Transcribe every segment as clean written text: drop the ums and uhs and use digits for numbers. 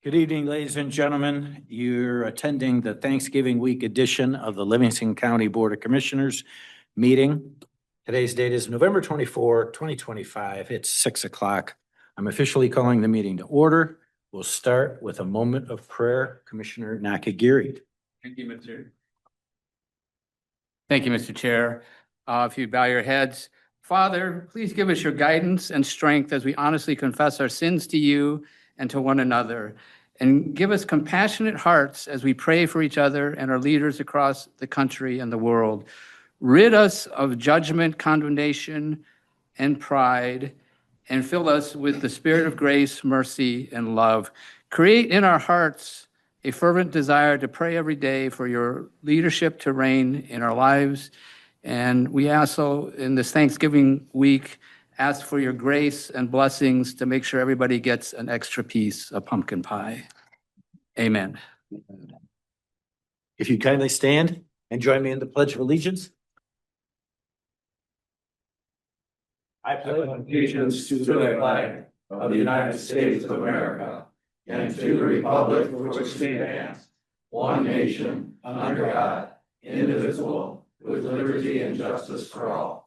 Good evening, ladies and gentlemen. You're attending the Thanksgiving week edition of the Livingston County Board of Commissioners meeting. Today's date is November 24, 2025. It's 6 o'clock. I'm officially calling the meeting to order. We'll start with a moment of prayer. Commissioner Nakagiri. Thank you, Mr. Thank you, Mr. Chair. If you bow your heads, Father, please give us your guidance and strength as we honestly confess our sins to you and to one another. And give us compassionate hearts as we pray for each other and our leaders across the country and the world. Rid us of judgment, condemnation, and pride, and fill us with the spirit of grace, mercy, and love. Create in our hearts a fervent desire to pray every day for your leadership to reign in our lives. And we also, in this Thanksgiving week, ask for your grace and blessings to make sure everybody gets an extra piece of pumpkin pie. Amen. If you kindly stand and join me in the Pledge of Allegiance. I pledge allegiance to the flag of the United States of America and to the republic for which it stands, one nation, under God, indivisible, with liberty and justice for all.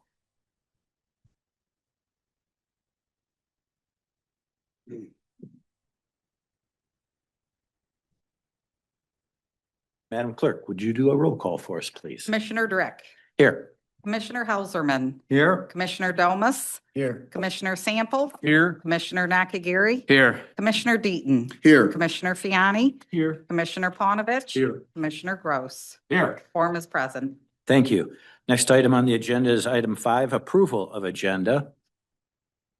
Madam Clerk, would you do a roll call for us, please? Commissioner Drick, Here. Commissioner Helserman, Here. Commissioner Domas, Here. Commissioner Sample, Here. Commissioner Nakagiri, Here. Commissioner Deaton, Here. Commissioner Fiani, Here. Commissioner Panovich, Here. Commissioner Gross. Here. Quorum is present. Thank you. Next item on the agenda is item 5, approval of agenda.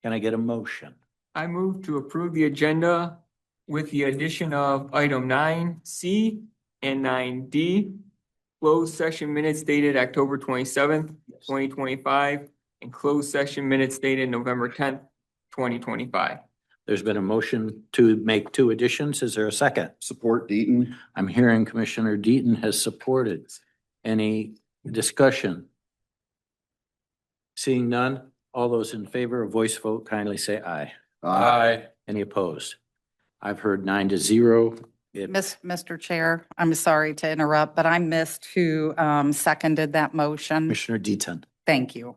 Can I get a motion? I move to approve the agenda with the addition of item 9C and 9D. Closed session minutes dated October 27th, 2025, and closed session minutes dated November 10th, 2025. There's been a motion to make 2 additions. Is there a second? Support Deaton. I'm hearing Commissioner Deaton has supported. Any discussion? Seeing none, all those in favor of voice vote kindly say aye. Aye. Any opposed? I've heard 9-0. Mr. Chair, I'm sorry to interrupt, but I missed who seconded that motion. Commissioner Deaton. Thank you.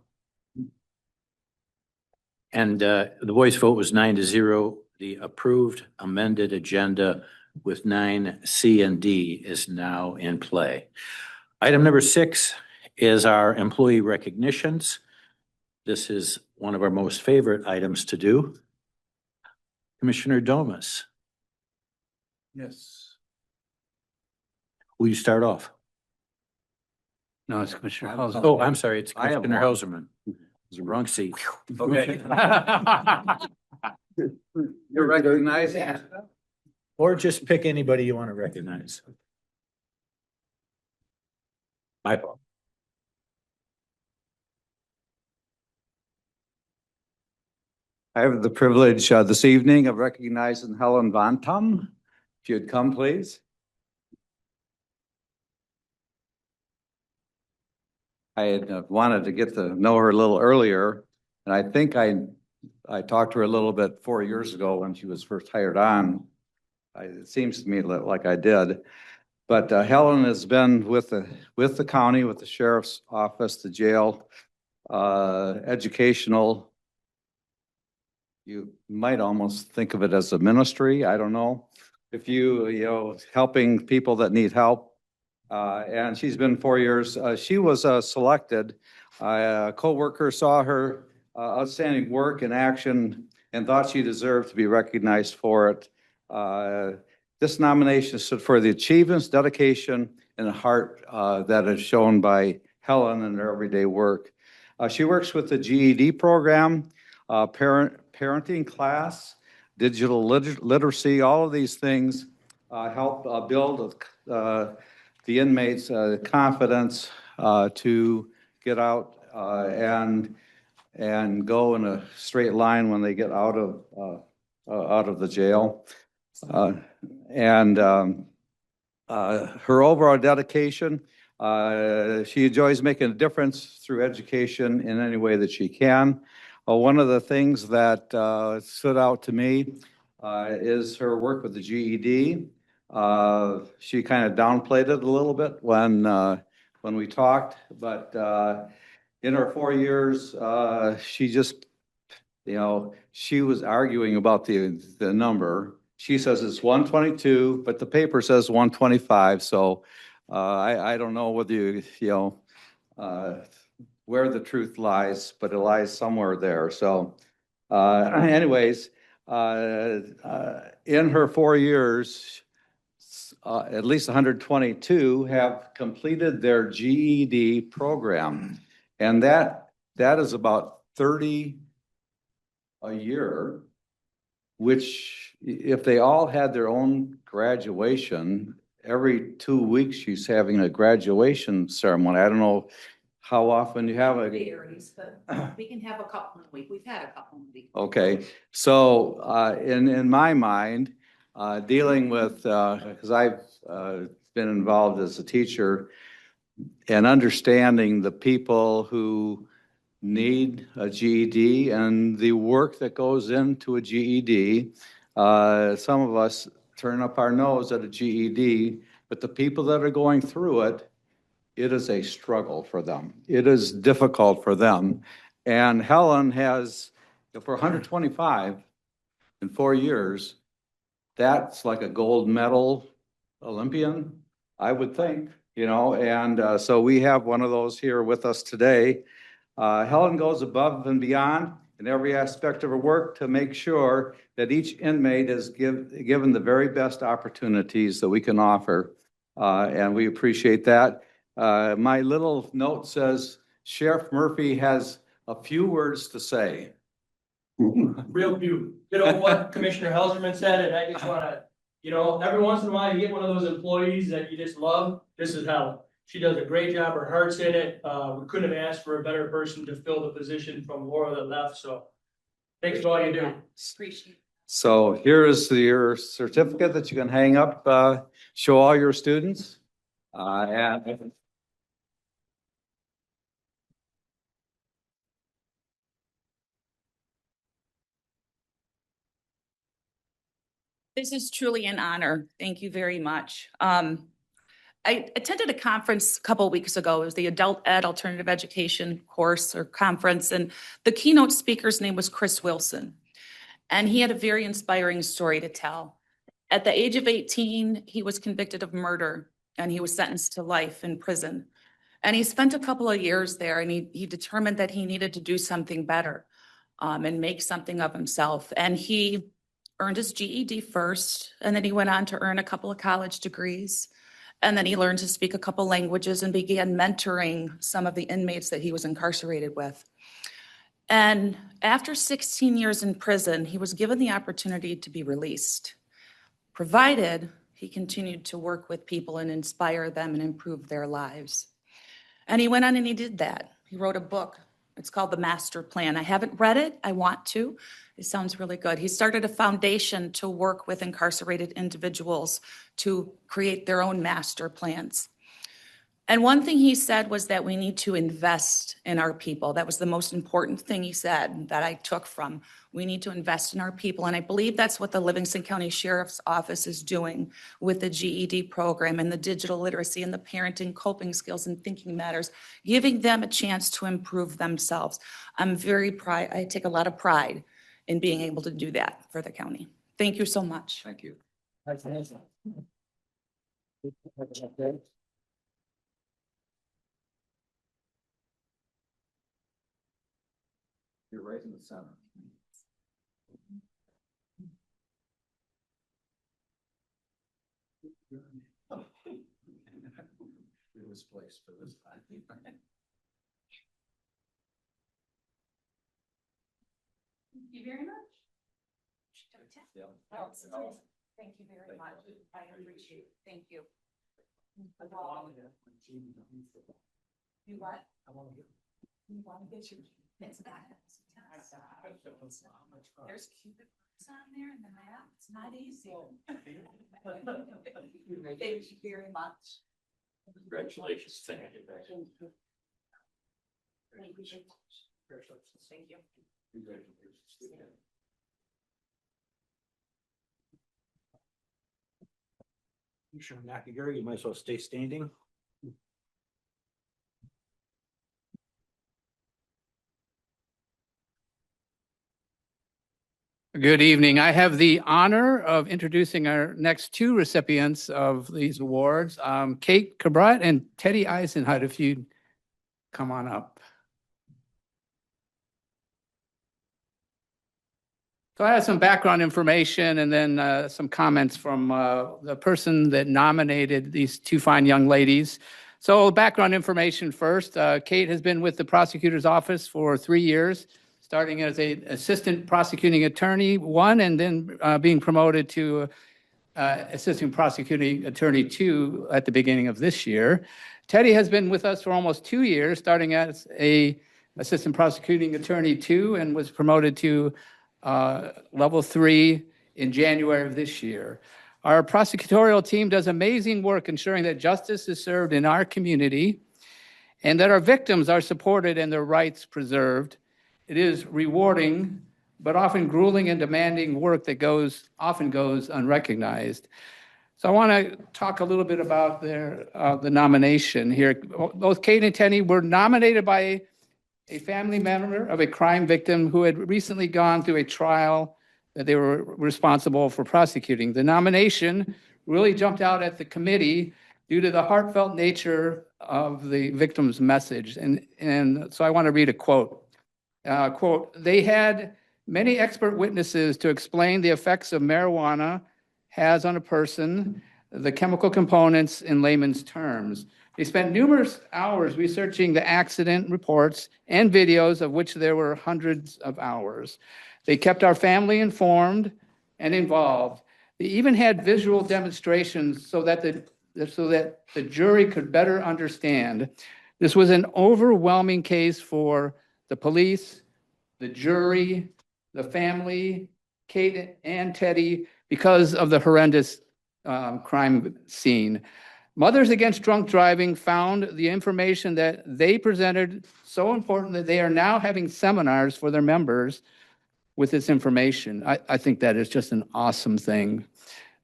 And the voice vote was 9-0. The approved amended agenda with 9C and D is now in play. Item number 6 is our employee recognitions. This is one of our most favorite items to do. Commissioner Domas, Yes. will you start off? No, it's Commissioner Helserman. Oh, I'm sorry, it's I have Commissioner one. Helserman. It's the wrong seat. Okay. You're recognized. Or just pick anybody you want to recognize. My fault. I have the privilege this evening of recognizing Helen Von Tum. If you'd come, please. I had wanted to get to know her a little earlier, and I think I talked to her a little bit 4 years ago when she was first hired on. It seems to me like I did. But Helen has been with the county, with the sheriff's office, the jail, educational. You might almost think of it as a ministry. I don't know. If you helping people that need help. And she's been 4 years. She was selected. A coworker saw her outstanding work in action and thought she deserved to be recognized for it. This nomination stood for the achievements, dedication, and the heart that is shown by Helen in her everyday work. She works with the GED program, parenting class, digital literacy. All of these things help build the inmates' confidence to get out and go in a straight line when they get out of the jail. Her overall dedication, she enjoys making a difference through education in any way that she can. One of the things that stood out to me is her work with the GED. She kind of downplayed it a little bit when we talked, but in her 4 years, she just, she was arguing about the number. She says it's 122, but the paper says 125. So I don't know whether where the truth lies, but it lies somewhere there. So anyways, in her 4 years, at least 122 have completed their GED program. And that is about 30 a year, which if they all had their own graduation, every 2 weeks she's having a graduation ceremony. I don't know how often you have a. Varies, but we can have a couple in a week. We've had a couple in a week. Okay, so in my mind, dealing with, because I've been involved as a teacher and understanding the people who need a GED and the work that goes into a GED. Some of us turn up our nose at a GED, but the people that are going through it, it is a struggle for them. It is difficult for them. And Helen has, for 125 in 4 years, that's like a gold medal Olympian, I would think, and so we have one of those here with us today. Helen goes above and beyond in every aspect of her work to make sure that each inmate is given the very best opportunities that we can offer, and we appreciate that. My little note says Sheriff Murphy has a few words to say. Real few. You know what Commissioner Helserman said, and I just wanna, every once in a while you get one of those employees that you just love. This is Helen. She does a great job. Her heart's in it. We couldn't have asked for a better person to fill the position from Laura that left, so thanks for all you do. Appreciate it. So here is your certificate that you can hang up, show all your students. And This is truly an honor. Thank you very much. I attended a conference a couple of weeks ago. It was the Adult Ed Alternative Education course or conference, and the keynote speaker's name was Chris Wilson. And he had a very inspiring story to tell. At the age of 18, he was convicted of murder and he was sentenced to life in prison. And he spent a couple of years there, and he determined that he needed to do something better and make something of himself. And he earned his GED first, and then he went on to earn a couple of college degrees. And then he learned to speak a couple languages and began mentoring some of the inmates that he was incarcerated with. And after 16 years in prison, he was given the opportunity to be released, provided he continued to work with people and inspire them and improve their lives. And he went on and he did that. He wrote a book. It's called The Master Plan. I haven't read it. I want to. It sounds really good. He started a foundation to work with incarcerated individuals to create their own master plans. And one thing he said was that we need to invest in our people. That was the most important thing he said that I took from. We need to invest in our people. And I believe that's what the Livingston County Sheriff's Office is doing with the GED program and the digital literacy and the parenting coping skills and thinking matters, giving them a chance to improve themselves. I take a lot of pride in being able to do that for the county. Thank you so much. thank you. You're right in the center. It was placed for this time. Thank you very much. Yeah. Thank you very much. I appreciate it. Thank you. You what? You want to get your, it's not. There's Cupid on there in the map. It's not easy. Thank you very much. Congratulations. Thank you. Thank you. Thank you. Thank you. Congratulations. Commissioner Nakagiri, you might as well stay standing. Good evening. I have the honor of introducing our next two recipients of these awards, Kate Cabrat and Teddy Eisenhut, if you'd come on up. So I have some background information and then some comments from the person that nominated these two fine young ladies. So background information first. Kate has been with the prosecutor's office for 3 years, starting as an assistant prosecuting attorney, one, and then being promoted to assistant prosecuting attorney 2 at the beginning of this year. Teddy has been with us for almost 2 years, starting as a assistant prosecuting attorney 2 and was promoted to level 3 in January of this year. Our prosecutorial team does amazing work ensuring that justice is served in our community and that our victims are supported and their rights preserved. It is rewarding, but often grueling and demanding work that often goes unrecognized. So I want to talk a little bit about the nomination here. Both Kate and Teddy were nominated by a family member of a crime victim who had recently gone through a trial that they were responsible for prosecuting. The nomination really jumped out at the committee due to the heartfelt nature of the victim's message. And so I want to read a quote. Quote, "They had many expert witnesses to explain the effects of marijuana has on a person, the chemical components in layman's terms. They spent numerous hours researching the accident reports and videos, of which there were hundreds of hours. They kept our family informed and involved. They even had visual demonstrations so that the jury could better understand. This was an overwhelming case for the police, the jury, the family, Kate and Teddy, because of the horrendous crime scene. Mothers Against Drunk Driving found the information that they presented so important that they are now having seminars for their members with this information. I think that is just an awesome thing.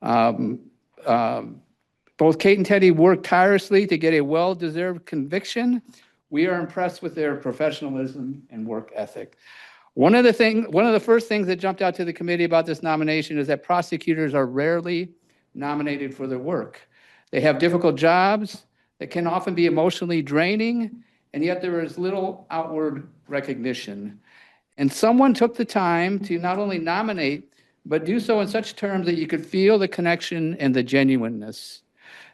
Both Kate and Teddy worked tirelessly to get a well-deserved conviction. We are impressed with their professionalism and work ethic. One of the first things that jumped out to the committee about this nomination is that prosecutors are rarely nominated for their work. They have difficult jobs that can often be emotionally draining, and yet there is little outward recognition. And someone took the time to not only nominate, but do so in such terms that you could feel the connection and the genuineness.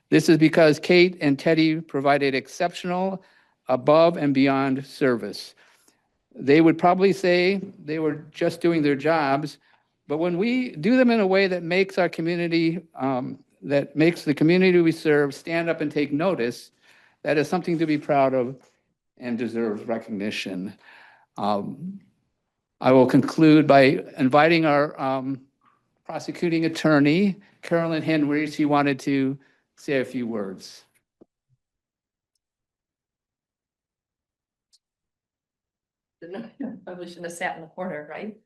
This is because Kate and Teddy provided exceptional, above and beyond service. They would probably say they were just doing their jobs, but when we do them in a way that makes our community, that makes the community we serve stand up and take notice, that is something to be proud of and deserves recognition. I will conclude by inviting our prosecuting attorney, Carolyn Henry. She wanted to say a few words. Probably shouldn't have sat in the corner, right?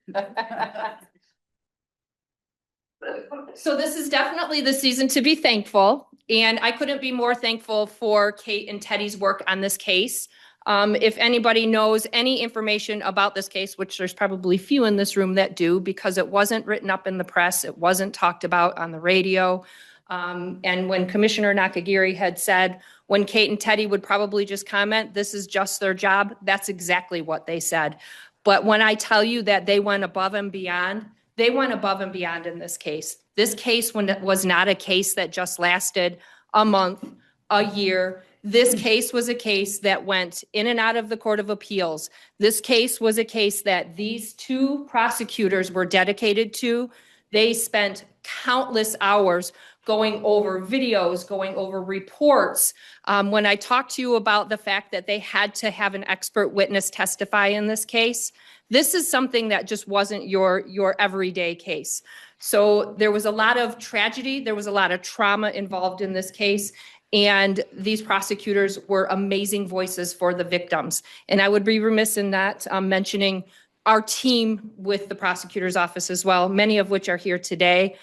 So this is definitely the season to be thankful, and I couldn't be more thankful for Kate and Teddy's work on this case. If anybody knows any information about this case, which there's probably few in this room that do, because it wasn't written up in the press, it wasn't talked about on the radio. And when Commissioner Nakagiri had said, when Kate and Teddy would probably just comment, this is just their job, that's exactly what they said. But when I tell you that they went above and beyond, they went above and beyond in this case. This case was not a case that just lasted a month, a year. This case was a case that went in and out of the Court of Appeals. This case was a case that these two prosecutors were dedicated to. They spent countless hours going over videos, going over reports. When I talked to you about the fact that they had to have an expert witness testify in this case, this is something that just wasn't your everyday case. So there was a lot of tragedy, there was a lot of trauma involved in this case, and these prosecutors were amazing voices for the victims. And I would be remiss in not mentioning our team with the prosecutor's office as well, many of which are here today.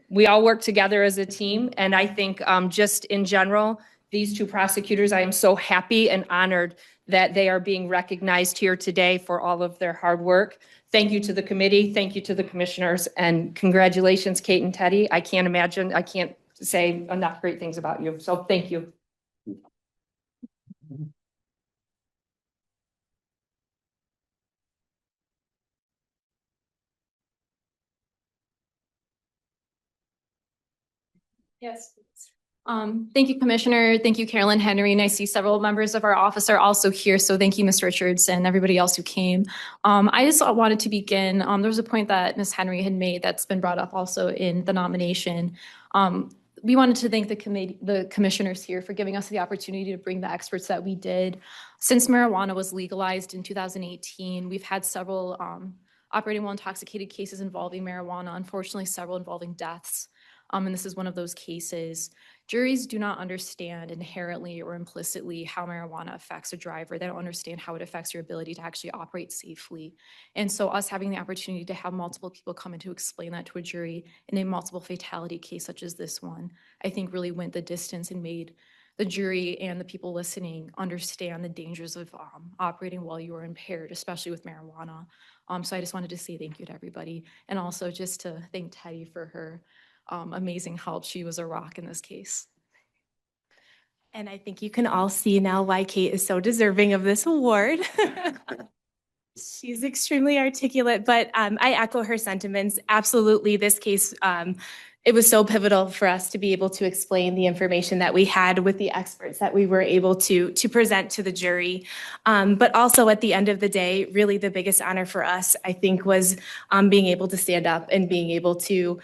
we all work together as a team. And I think just in general, these two prosecutors, I am so happy and honored that they are being recognized here today for all of their hard work. Thank you to the committee. Thank you to the commissioners, and congratulations, Kate and Teddy. I can't say enough great things about you. So thank you. Yes. Thank you, Commissioner. Thank you, Carolyn Henry. And I see several members of our office are also here. So thank you, Ms. Richards, and everybody else who came. I just wanted to begin. There was a point that Ms. Henry had made that's been brought up also in the nomination. We wanted to thank the commissioners here for giving us the opportunity to bring the experts that we did. Since marijuana was legalized in 2018, we've had several operating while intoxicated cases involving marijuana, unfortunately, several involving deaths. And this is one of those cases. Juries do not understand inherently or implicitly how marijuana affects a driver. They don't understand how it affects your ability to actually operate safely. And so us having the opportunity to have multiple people come in to explain that to a jury in a multiple fatality case such as this one, I think really went the distance and made the jury and the people listening understand the dangers of operating while you are impaired, especially with marijuana. So I just wanted to say thank you to everybody. And also just to thank Teddy for her amazing help. She was a rock in this case. And I think you can all see now why Kate is so deserving of this award. She's extremely articulate, but I echo her sentiments. Absolutely, this case, it was so pivotal for us to be able to explain the information that we had with the experts that we were able to present to the jury. But also at the end of the day, really the biggest honor for us, I think, was being able to stand up and being able to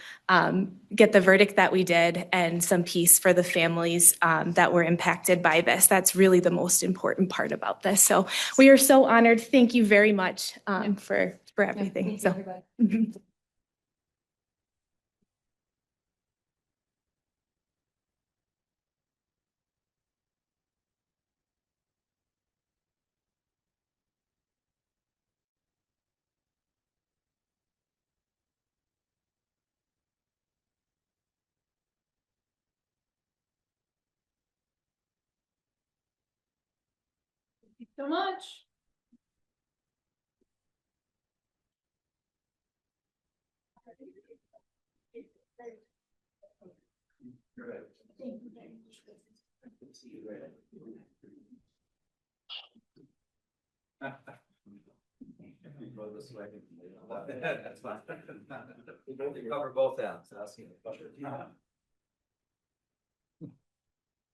get the verdict that we did and some peace for the families that were impacted by this. That's really the most important part about this. So we are so honored. Thank you very much for everything. So. So much. That's fine. You cover both ends.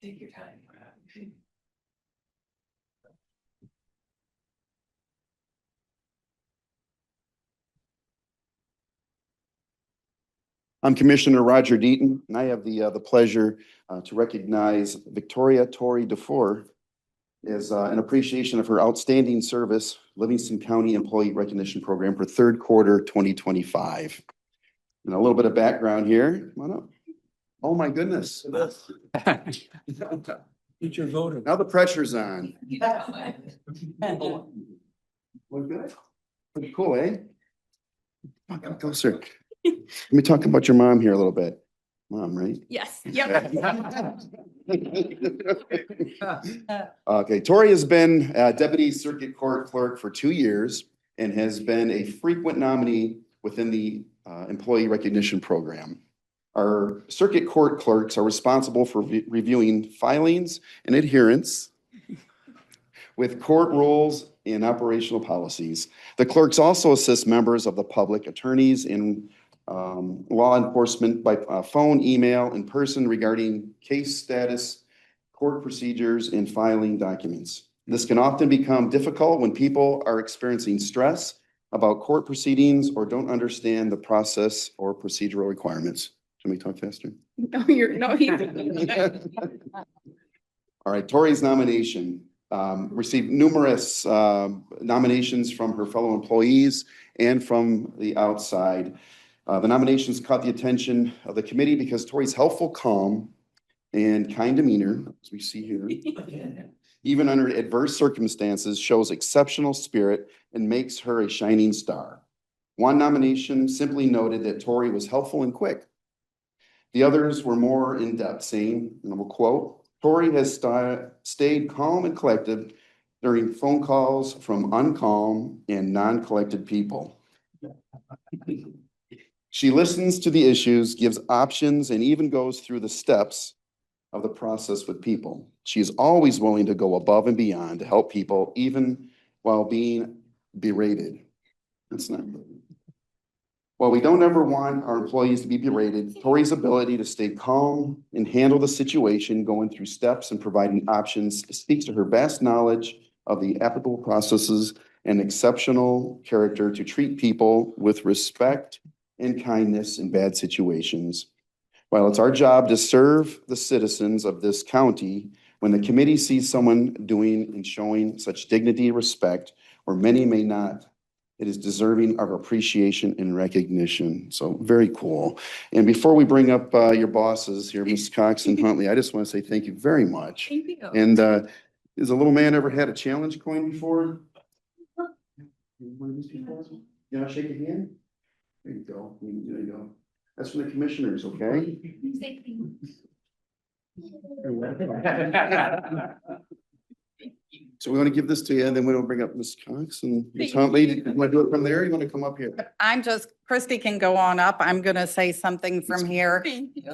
Take your time. I'm Commissioner Roger Deaton, and I have the pleasure to recognize Victoria Torrey DeFore as an appreciation of her outstanding service, Livingston County Employee Recognition Program for third quarter 2025. And a little bit of background here. Come on up. Oh, my goodness. Get your voter. Now the pressure's on. We're good. Pretty cool, eh? Go, sir. Let me talk about your mom here a little bit. Mom, right? Yes. Yep. Okay, Tori has been Deputy Circuit Court Clerk for 2 years and has been a frequent nominee within the Employee Recognition Program. Our Circuit Court Clerks are responsible for reviewing filings and adherence with court rules and operational policies. The clerks also assist members of the public, attorneys, in law enforcement by phone, email, in person regarding case status, court procedures, and filing documents. This can often become difficult when people are experiencing stress about court proceedings or don't understand the process or procedural requirements. Can we talk faster? No, All right, Tori's nomination received numerous nominations from her fellow employees and from the outside. The nominations caught the attention of the committee because Tori's helpful, calm, and kind demeanor, as we see here, even under adverse circumstances, shows exceptional spirit and makes her a shining star. One nomination simply noted that Tori was helpful and quick. The others were more in-depth, saying, and I will quote, Tori has stayed calm and collected during phone calls from uncalm and non-collected people. She listens to the issues, gives options, and even goes through the steps of the process with people. She is always willing to go above and beyond to help people, even while being berated. That's not good. While we don't ever want our employees to be berated, Tori's ability to stay calm and handle the situation, going through steps and providing options, speaks to her vast knowledge of the applicable processes and exceptional character to treat people with respect and kindness in bad situations. While it's our job to serve the citizens of this county, when the committee sees someone doing and showing such dignity and respect, where many may not, it is deserving of appreciation and recognition. So very cool. And before we bring up your bosses here, Ms. Cox and Huntley, I just want to say thank you very much. Thank you. And has a little man ever had a challenge coin before? One of these people? You want to shake a hand? There you go. There you go. That's from the commissioners, okay? So we want to give this to you, and then we'll bring up Ms. Cox and Ms. Huntley. You want to do it from there? You want to come up here? Christy can go on up. I'm going to say something from here.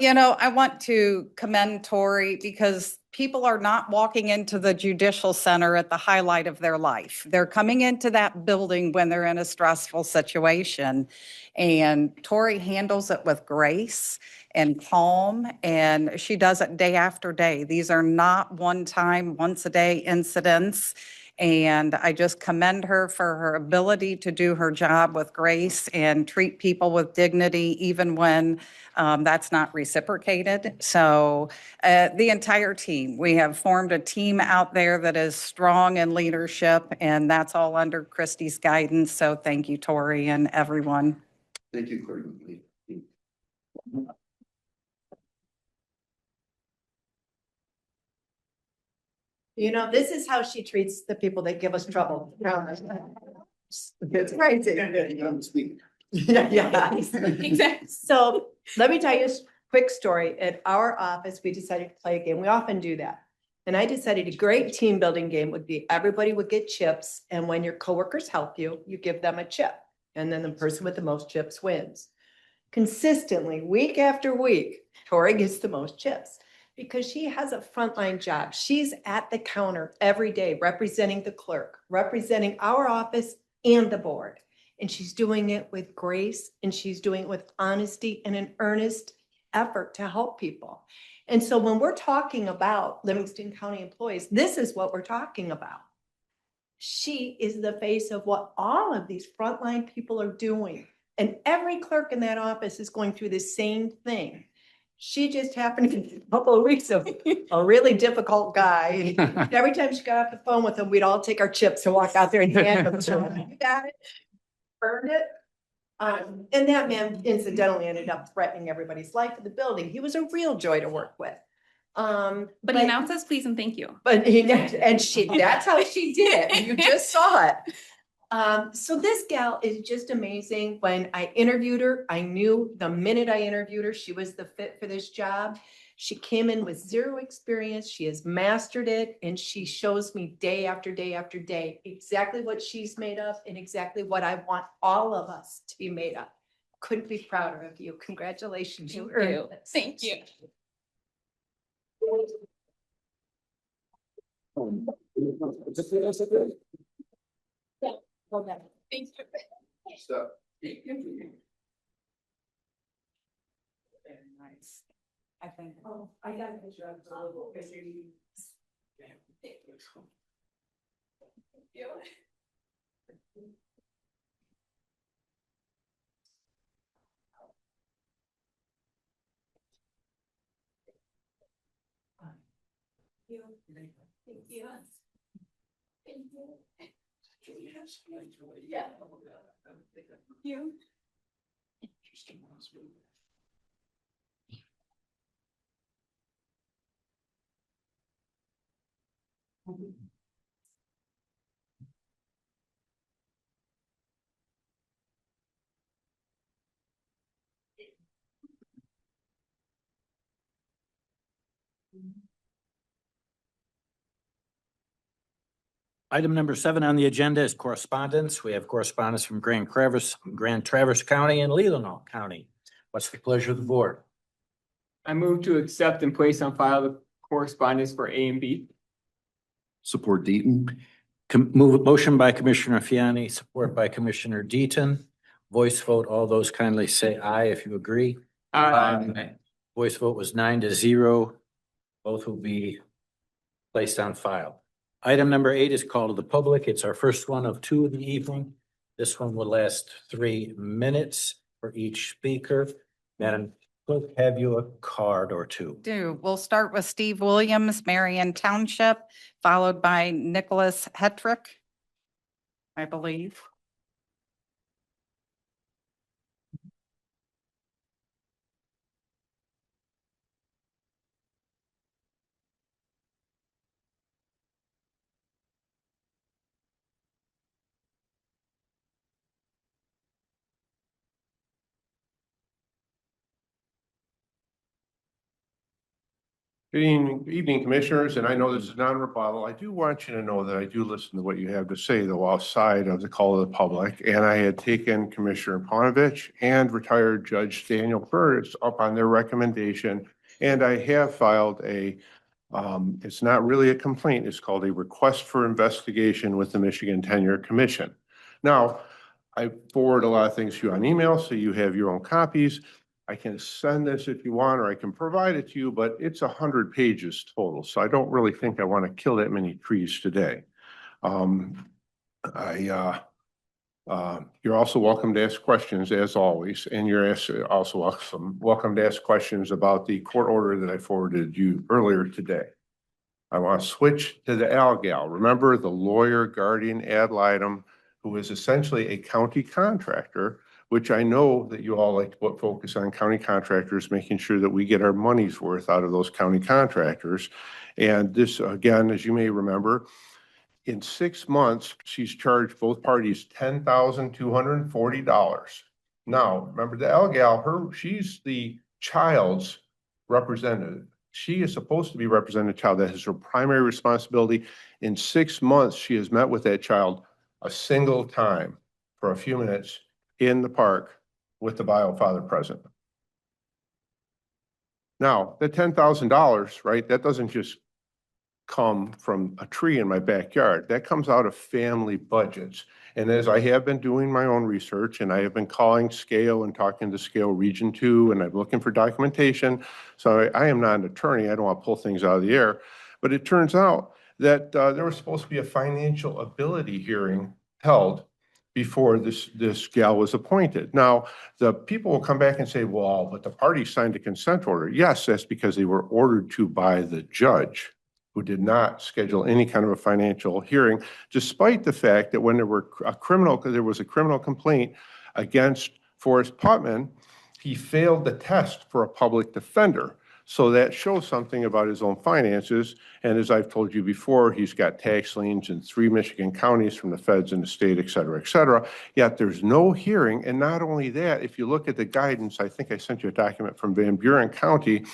I want to commend Tori because people are not walking into the judicial center at the highlight of their life. They're coming into that building when they're in a stressful situation. And Tori handles it with grace and calm, and she does it day after day. These are not one-time, once-a-day incidents. And I just commend her for her ability to do her job with grace and treat people with dignity, even when that's not reciprocated. So the entire team, we have formed a team out there that is strong in leadership, and that's all under Christy's guidance. So thank you, Tori, and everyone. Thank you, Cory. This is how she treats the people that give us trouble. It's crazy. Yeah. Exactly. So let me tell you a quick story. At our office, we decided to play a game. We often do that. And I decided a great team building game would be everybody would get chips. And when your coworkers help you, you give them a chip. And then the person with the most chips wins. Consistently, week after week, Tori gets the most chips because she has a frontline job. She's at the counter every day, representing the clerk, representing our office and the board. And she's doing it with grace, and she's doing it with honesty and an earnest effort to help people. And so when we're talking about Livingston County employees, this is what we're talking about. She is the face of what all of these frontline people are doing. And every clerk in that office is going through the same thing. She just happened to be a couple of weeks of a really difficult guy. And every time she got off the phone with him, we'd all take our chips and walk out there and hand them to him. You got it? Earned it. And that man incidentally ended up threatening everybody's life in the building. He was a real joy to work with. But he now says please and thank you. But that's how she did it. You just saw it. So this gal is just amazing. When I interviewed her, I knew the minute I interviewed her, she was the fit for this job. She came in with zero experience. She has mastered it. And she shows me day after day after day exactly what she's made of and exactly what I want all of us to be made of. Couldn't be prouder of you. Congratulations. Thank you. Thank you. Thank you. Stop. Very nice. I think. Oh, I got a picture of the little picture. Thank you. Thank you. Yeah. You. Item number 7 on the agenda is correspondence. We have correspondence from Grand Traverse County and Leelanau County. What's the pleasure of the board? I move to accept and place on file the correspondence for A and B. Support Deaton. Motion by Commissioner Fiani, support by Commissioner Deaton. Voice vote. All those kindly say aye if you agree. Voice vote was 9-0. Both will be placed on file. Item number 8 is call to the public. It's our first one of 2 of the evening. This one will last 3 minutes for each speaker. Madam Clerk, have you a card or two? We'll start with Steve Williams, Marion Township, followed by Nicholas Hetrick, I believe. Good evening, commissioners, and I know this is non-rebuttal. I do want you to know that I do listen to what you have to say, though, outside of the call of the public. And I had taken Commissioner Panovich and retired Judge Daniel Burris up on their recommendation. And I have filed it's not really a complaint, it's called a request for investigation with the Michigan Tenure Commission. Now, I forward a lot of things to you on email, so you have your own copies. I can send this if you want, or I can provide it to you, but it's 100 pages total. So I don't really think I want to kill that many trees today. You're also welcome to ask questions as always, and you're also welcome to ask questions about the court order that I forwarded you earlier today. I want to switch to the ALGAL. Remember the lawyer guardian ad litem, who is essentially a county contractor, which I know that you all like to put focus on county contractors, making sure that we get our money's worth out of those county contractors. And this, again, as you may remember, in 6 months, she's charged both parties $10,240. Now, remember the ALGAL, she's the child's representative. She is supposed to be representing a child. That is her primary responsibility. In 6 months, she has met with that child a single time for a few minutes in the park with the bio father present. Now, the $10,000, right? That doesn't just come from a tree in my backyard. That comes out of family budgets. And as I have been doing my own research, and I have been calling Scale and talking to Scale Region 2, and I'm looking for documentation. So I am not an attorney. I don't want to pull things out of the air. But it turns out that there was supposed to be a financial ability hearing held before this gal was appointed. Now, the people will come back and say, well, but the party signed a consent order. Yes, that's because they were ordered to by the judge, who did not schedule any kind of a financial hearing, despite the fact that when there was a criminal complaint against Forrest Putman, he failed the test for a public defender. So that shows something about his own finances. And as I've told you before, he's got tax liens in 3 Michigan counties from the feds and the state, et cetera, et cetera. Yet there's no hearing. And not only that, if you look at the guidance, I think I sent you a document from Van Buren County,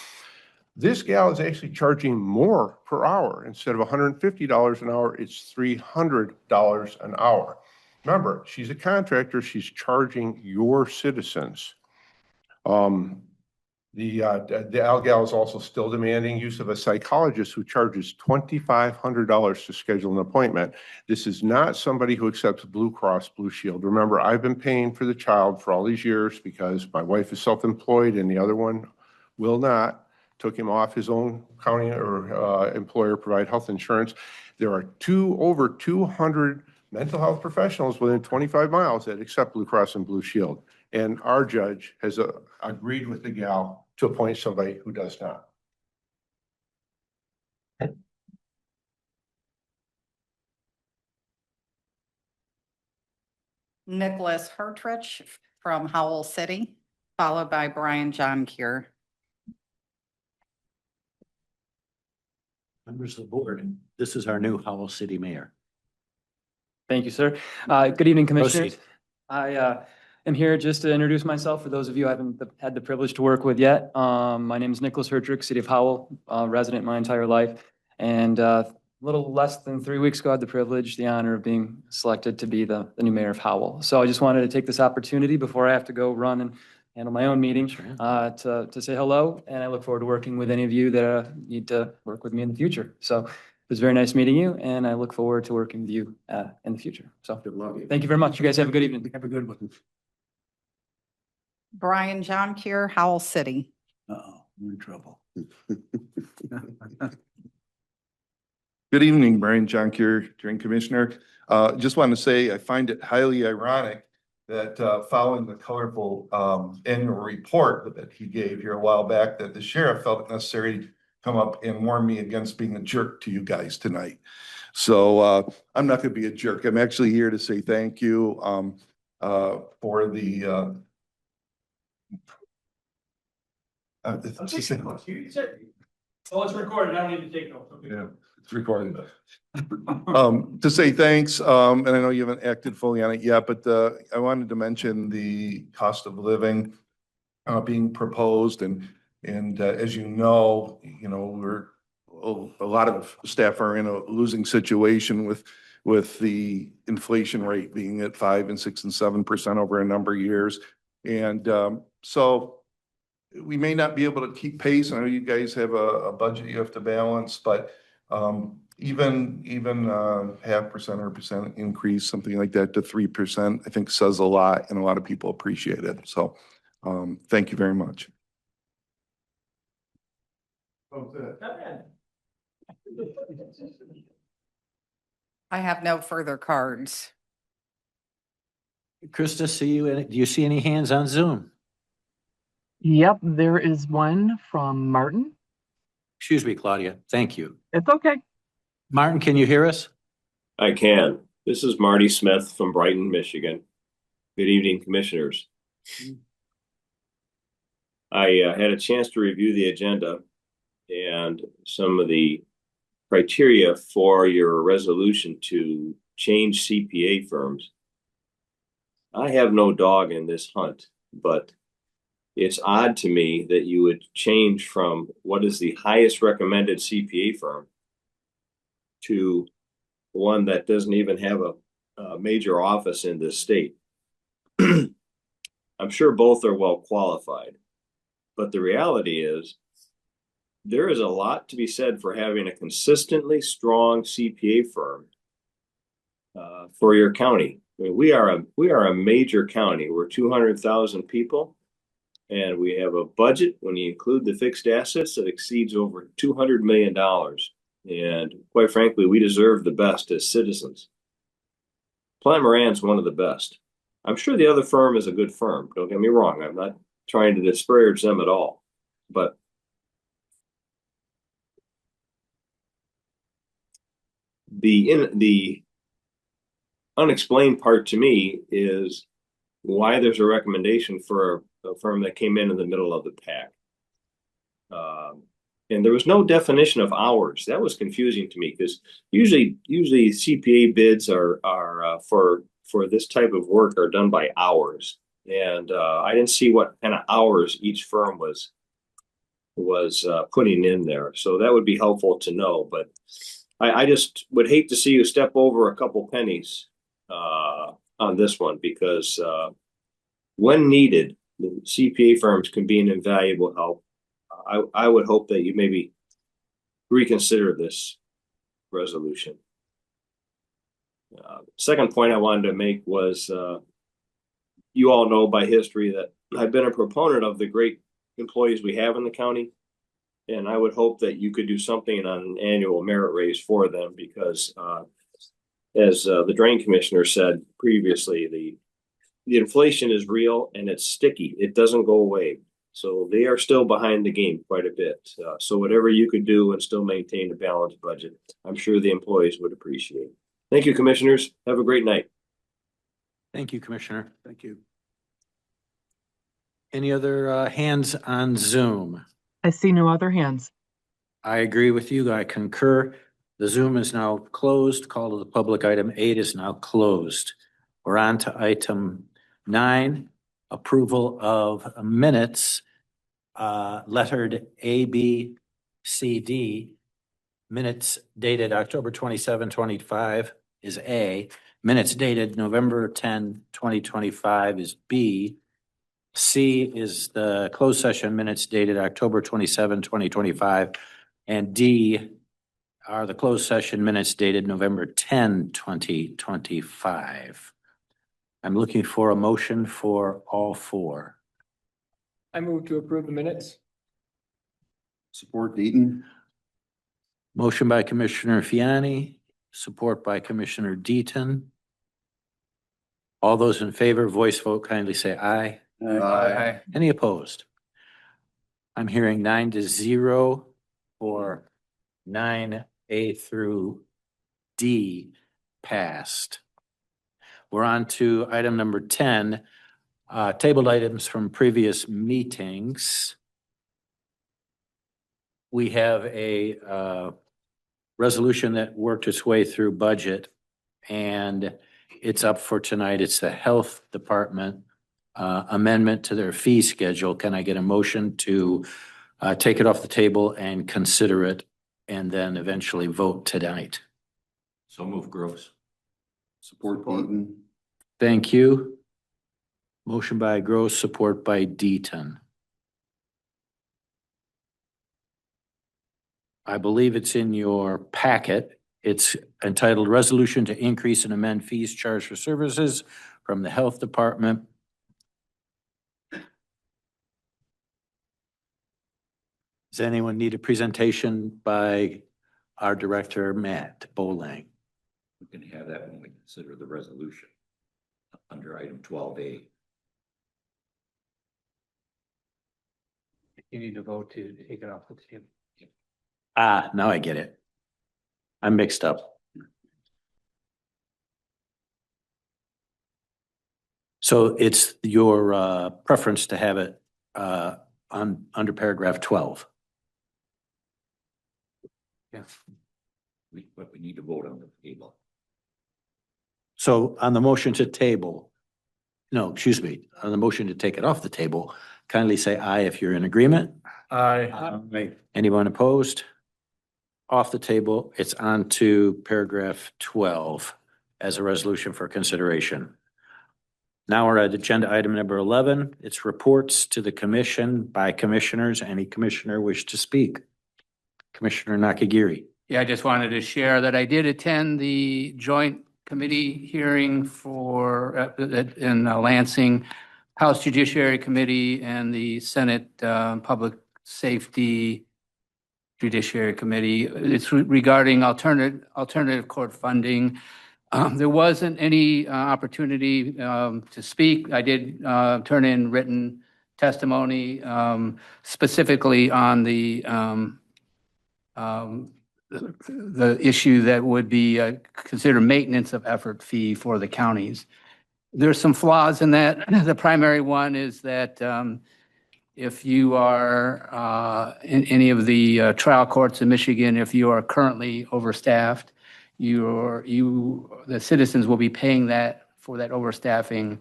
this gal is actually charging more per hour. Instead of $150 an hour, it's $300 an hour. Remember, she's a contractor. She's charging your citizens. The ALGAL is also still demanding use of a psychologist who charges $2,500 to schedule an appointment. This is not somebody who accepts Blue Cross Blue Shield. Remember, I've been paying for the child for all these years because my wife is self-employed and the other one will not. Took him off his own county or employer provide health insurance. There are over 200 mental health professionals within 25 miles that accept Blue Cross and Blue Shield. And our judge has agreed with the gal to appoint somebody who does not. Nicholas Hertrich from Howell City, followed by Brian John Cure. Members of the board, this is our new Howell City Mayor. Thank you, sir. Good evening, commissioners. Proceed. I am here just to introduce myself for those of you I haven't had the privilege to work with yet. My name is Nicholas Hertrick, City of Howell, resident my entire life. And a little less than 3 weeks ago, I had the privilege, the honor of being selected to be the new mayor of Howell. So I just wanted to take this opportunity before I have to go run and handle my own meeting, to say hello. And I look forward to working with any of you that need to work with me in the future. So it was very nice meeting you, and I look forward to working with you in the future. So thank you very much. You guys have a good evening. Have a good one. Brian John Cure, Howell City. Uh-oh, we're in trouble. Good evening, Brian John Cure, Drain Commissioner. Just want to say I find it highly ironic that following the colorful annual report that he gave here a while back, that the sheriff felt it necessary to come up and warn me against being a jerk to you guys tonight. So I'm not going to be a jerk. I'm actually here to say thank you for the Oh, it's recorded. I don't need to take notes. yeah, it's recorded. To say thanks, and I know you haven't acted fully on it yet, but I wanted to mention the cost of living being proposed, and as you know, we're a lot of staff are in a losing situation with the inflation rate being at 5% and 6% and 7% over a number of years, and so we may not be able to keep pace. I know you guys have a budget you have to balance, but even 0.5% or 1% increase, something like that to 3%, I think says a lot, and a lot of people appreciate it. So thank you very much. I have no further cards. Krista, do you see any hands on Zoom? Yep, there is one from Martin. Excuse me, Claudia. Thank you. It's okay. Martin, can you hear us? I can. This is Marty Smith from Brighton, Michigan. Good evening, commissioners. I had a chance to review the agenda and some of the criteria for your resolution to change CPA firms. I have no dog in this hunt, but it's odd to me that you would change from what is the highest recommended CPA firm to one that doesn't even have a major office in this state. I'm sure both are well qualified, but the reality is there is a lot to be said for having a consistently strong CPA firm for your county. I mean, we are a major county. We're 200,000 people. And we have a budget, when you include the fixed assets, that exceeds over $200 million. And quite frankly, we deserve the best as citizens. Plant Moran's one of the best. I'm sure the other firm is a good firm. Don't get me wrong. I'm not trying to disparage them at all. But the unexplained part to me is why there's a recommendation for a firm that came in the middle of the pack. And there was no definition of hours. That was confusing to me, because usually CPA bids are for this type of work are done by hours. And I didn't see what kind of hours each firm was putting in there. So that would be helpful to know. But I just would hate to see you step over a couple pennies on this one, because when needed, the CPA firms can be an invaluable help. I would hope that you maybe reconsider this resolution. Second point I wanted to make was, you all know by history that I've been a proponent of the great employees we have in the county. And I would hope that you could do something on an annual merit raise for them, because as the drain commissioner said previously, the inflation is real and it's sticky. It doesn't go away. So they are still behind the game quite a bit. So whatever you could do and still maintain a balanced budget, I'm sure the employees would appreciate. Thank you, commissioners. Have a great night. Thank you, Commissioner. Thank you. Any other hands on Zoom? I see no other hands. I agree with you. I concur. The Zoom is now closed. Call to the public. Item 8 is now closed. We're on to item 9, approval of minutes, lettered A, B, C, D. Minutes dated October 27, 2025 is A. Minutes dated November 10, 2025 is B. C is the closed session minutes dated October 27, 2025, and D are the closed session minutes dated November 10, 2025. I'm looking for a motion for all four. I move to approve the minutes. Support Deaton. Motion by Commissioner Fiani, support by Commissioner Deaton. All those in favor, voice vote, kindly say aye. Aye. Any opposed? I'm hearing 9-0 for 9A through D passed. We're on to item number 10, tabled items from previous meetings. We have a resolution that worked its way through budget, and it's up for tonight. It's the Health Department amendment to their fee schedule. Can I get a motion to take it off the table and consider it and then eventually vote tonight? So move Gross. Support Deaton. Thank you. Motion by Gross, support by Deaton. I believe it's in your packet. It's entitled Resolution to Increase and Amend Fees Charged for Services from the Health Department. Does anyone need a presentation by our director, Matt Bolang? We can have that when we consider the resolution under item 12A. You need to vote to take it off the table. Ah, now I get it. I'm mixed up. So it's your preference to have it under paragraph 12. Yeah. But we need to vote on the table. So on the motion to table, no, excuse me, on the motion to take it off the table, kindly say aye if you're in agreement. Aye. Anyone opposed? Off the table, it's on to paragraph 12 as a resolution for consideration. Now we're at agenda item number 11. It's reports to the commission by commissioners. Any commissioner wish to speak? Commissioner Nakagiri. Yeah, I just wanted to share that I did attend the joint committee hearing for, in Lansing, House Judiciary Committee and the Senate Public Safety Judiciary Committee. It's regarding alternative court funding. There wasn't any opportunity to speak. I did turn in written testimony specifically on the issue that would be considered maintenance of effort fee for the counties. There's some flaws in that. The primary one is that if you are in any of the trial courts in Michigan, if you are currently overstaffed, the citizens will be paying that for that overstaffing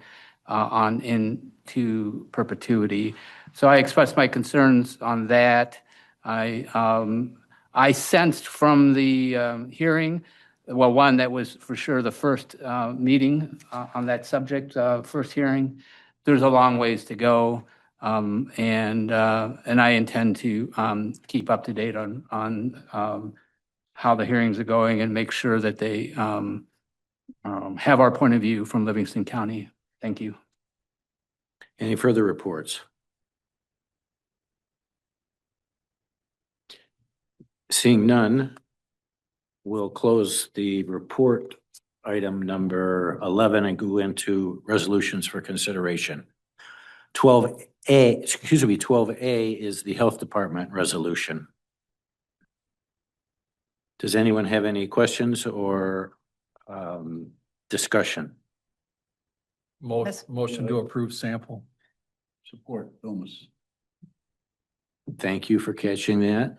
on into perpetuity. So I expressed my concerns on that. I sensed from the hearing, well, one, that was for sure the first meeting on that subject, first hearing. There's a long ways to go. And I intend to keep up to date on how the hearings are going and make sure that they have our point of view from Livingston County. Thank you. Any further reports? Seeing none, we'll close the report item number 11 and go into resolutions for consideration. 12A is the Health Department resolution. Does anyone have any questions or discussion? Motion to approve sample. Support, Thomas. Thank you for catching that.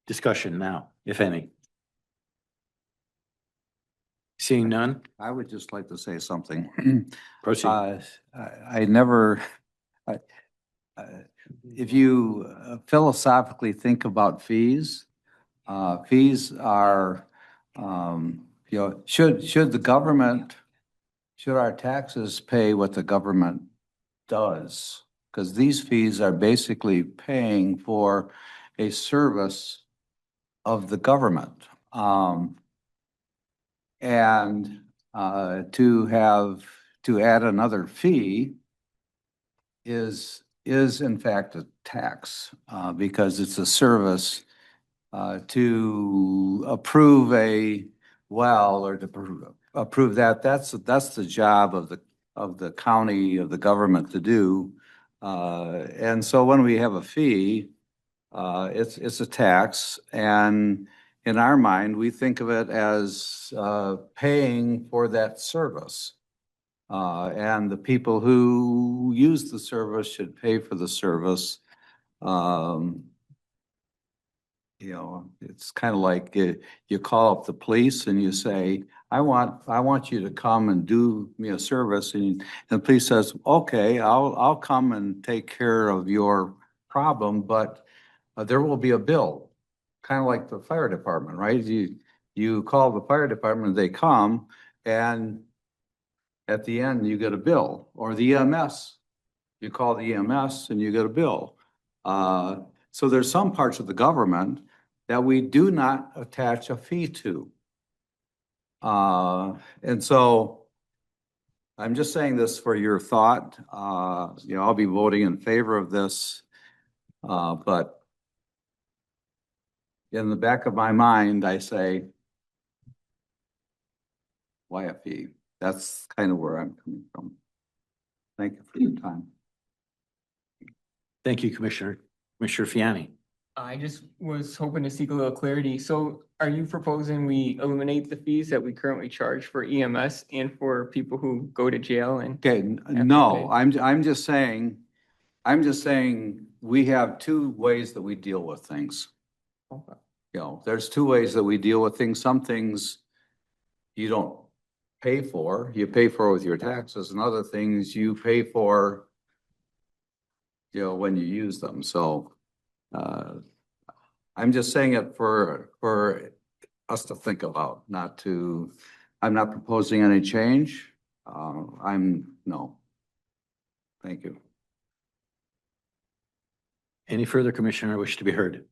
Discussion now, if any. Seeing none, I would just like to say something. proceed. I never If you philosophically think about fees, fees are, should the government, should our taxes pay what the government does? Because these fees are basically paying for a service of the government. And to add another fee is in fact a tax, because it's a service to approve a well or to approve that. That's the job of the county, of the government to do. And so when we have a fee, it's a tax, and in our mind, we think of it as paying for that service. And the people who use the service should pay for the service. It's kind of like you call up the police and you say, I want you to come and do me a service. And the police says, okay, I'll come and take care of your problem, but there will be a bill. Kind of like the fire department, right? You call the fire department, they come, and at the end, you get a bill. Or the EMS, you call the EMS and you get a bill. So there's some parts of the government that we do not attach a fee to. And so I'm just saying this for your thought. I'll be voting in favor of this, but in the back of my mind, I say, why a fee? That's kind of where I'm coming from. Thank you for your time. Thank you, Commissioner. Commissioner Fiani. I just was hoping to seek a little clarity. So are you proposing we eliminate the fees that we currently charge for EMS and for people who go to jail and? Okay, no, I'm just saying we have two ways that we deal with things. Okay. There's two ways that we deal with things. Some things you don't pay for, you pay for with your taxes, and other things you pay for, when you use them. So I'm just saying it for us to think about, I'm not proposing any change. No. Thank you. Any further commissioner wish to be heard?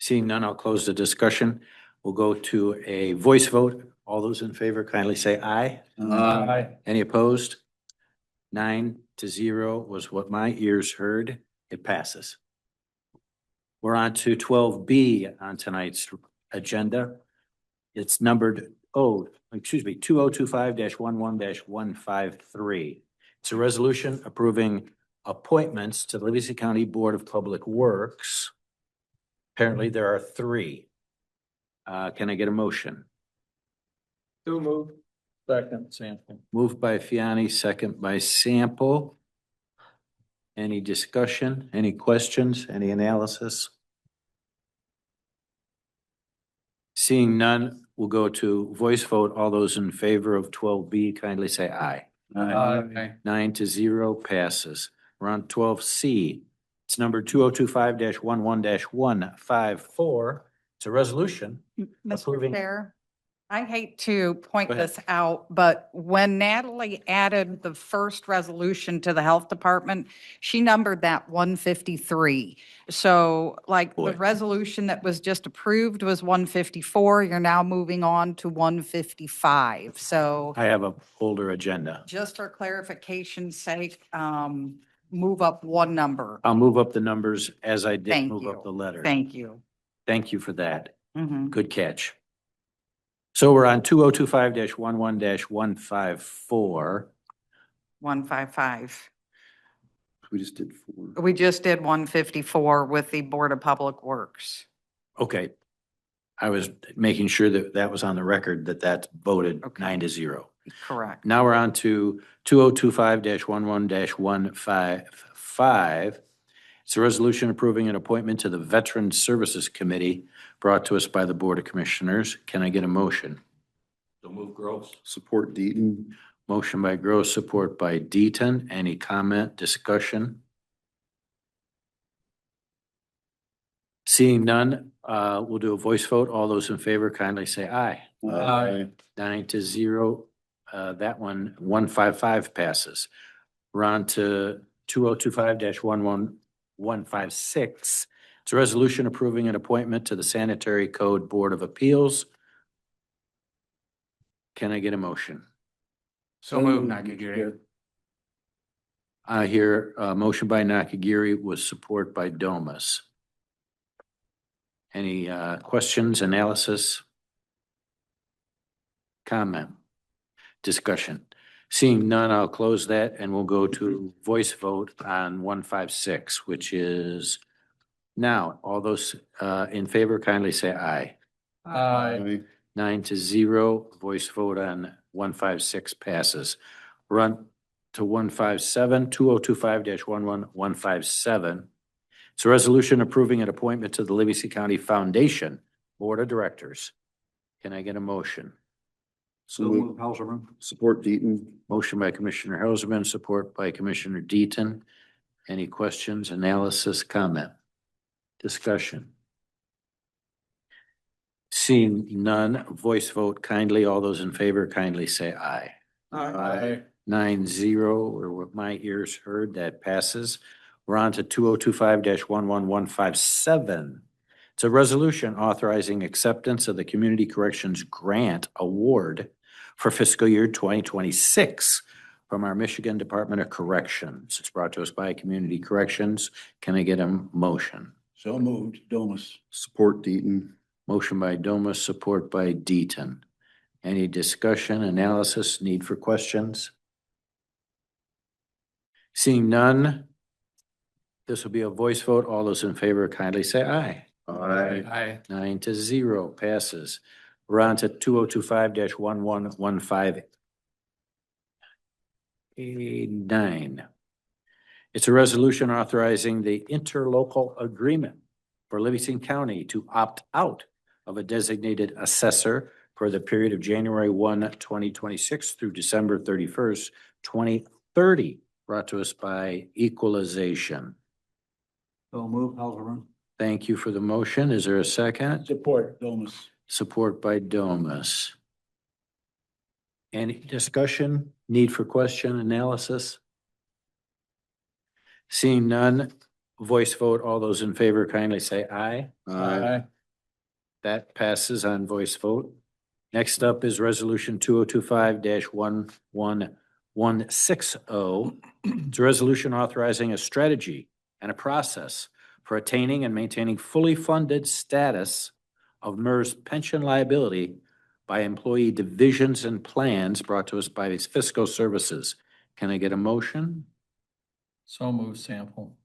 Seeing none, I'll close the discussion. We'll go to a voice vote. All those in favor kindly say aye. Aye. Any opposed? 9-0 was what my ears heard. It passes. We're on to 12B on tonight's agenda. It's numbered 2025-11-153. It's a resolution approving appointments to the Livingston County Board of Public Works. Apparently there are 3. Can I get a motion? So move. Second, Sample. Moved by Fiani, second by Sample. Any discussion, any questions, any analysis? Seeing none, we'll go to voice vote. All those in favor of 12B kindly say aye. Aye. 9-0 passes. We're on 12C. It's number 2025-11-154. It's a resolution Mr. approving. Chair, I hate to point Go ahead. this out, but when Natalie added the first resolution to the health department, she numbered that 153. So like Boy. the resolution that was just approved was 154. You're now moving on to 155. So I have a older agenda. just for clarification's sake, move up one number. I'll move up the numbers as I did Thank move you. up the letter. Thank you. Thank you for that. Mhm. Good catch. So we're on 2025-11-154. 155. We just did 4. We just did 154 with the Board of Public Works. Okay. I was making sure that that was on the record, that that's voted Okay. 9-0. Correct. Now we're on to 2025-11-155. It's a resolution approving an appointment to the Veteran Services Committee brought to us by the Board of Commissioners. Can I get a motion? So move Gross. Support Deaton. Motion by Gross, support by Deaton. Any comment, discussion? Seeing none, we'll do a voice vote. All those in favor kindly say aye. Aye. 9-0. That one, 155 passes. We're on to 2025-11156. It's a resolution approving an appointment to the Sanitary Code Board of Appeals. Can I get a motion? So moved, Nakagiri. I hear a motion by Nakagiri with support by Domas. Any questions, analysis? Comment? Discussion? Seeing none, I'll close that and we'll go to voice vote on 156, which is now. All those in favor kindly say aye. Aye. 9-0, voice vote on 156 passes. Run to 157, 2025-11157. It's a resolution approving an appointment to the Livingston County Foundation Board of Directors. Can I get a motion? So move, Helserman. Support Deaton. Motion by Commissioner Helserman, support by Commissioner Deaton. Any questions, analysis, comment? Discussion? Seeing none, voice vote kindly. All those in favor kindly say aye. Aye. 9-0, or what my ears heard, that passes. We're on to 2025-11157. It's a resolution authorizing acceptance of the Community Corrections Grant Award for fiscal year 2026 from our Michigan Department of Corrections. It's brought to us by Community Corrections. Can I get a motion? So moved, Domas. Support Deaton. Motion by Domas, support by Deaton. Any discussion, analysis, need for questions? Seeing none, this will be a voice vote. All those in favor kindly say aye. Aye. 9-0 passes. We're on to 2025-11159. It's a resolution authorizing the interlocal agreement for Livingston County to opt out of a designated assessor for the period of January 1, 2026 through December 31st, 2030, brought to us by Equalization. So move, Helserman. Thank you for the motion. Is there a second? Support, Domas. Support by Domas. Any discussion, need for question, analysis? Seeing none, voice vote. All those in favor kindly say aye. Aye. That passes on voice vote. Next up is Resolution 2025-11160. It's a resolution authorizing a strategy and a process for attaining and maintaining fully funded status of MERS pension liability by employee divisions and plans, brought to us by Fiscal Services. Can I get a motion? So moved, Sample.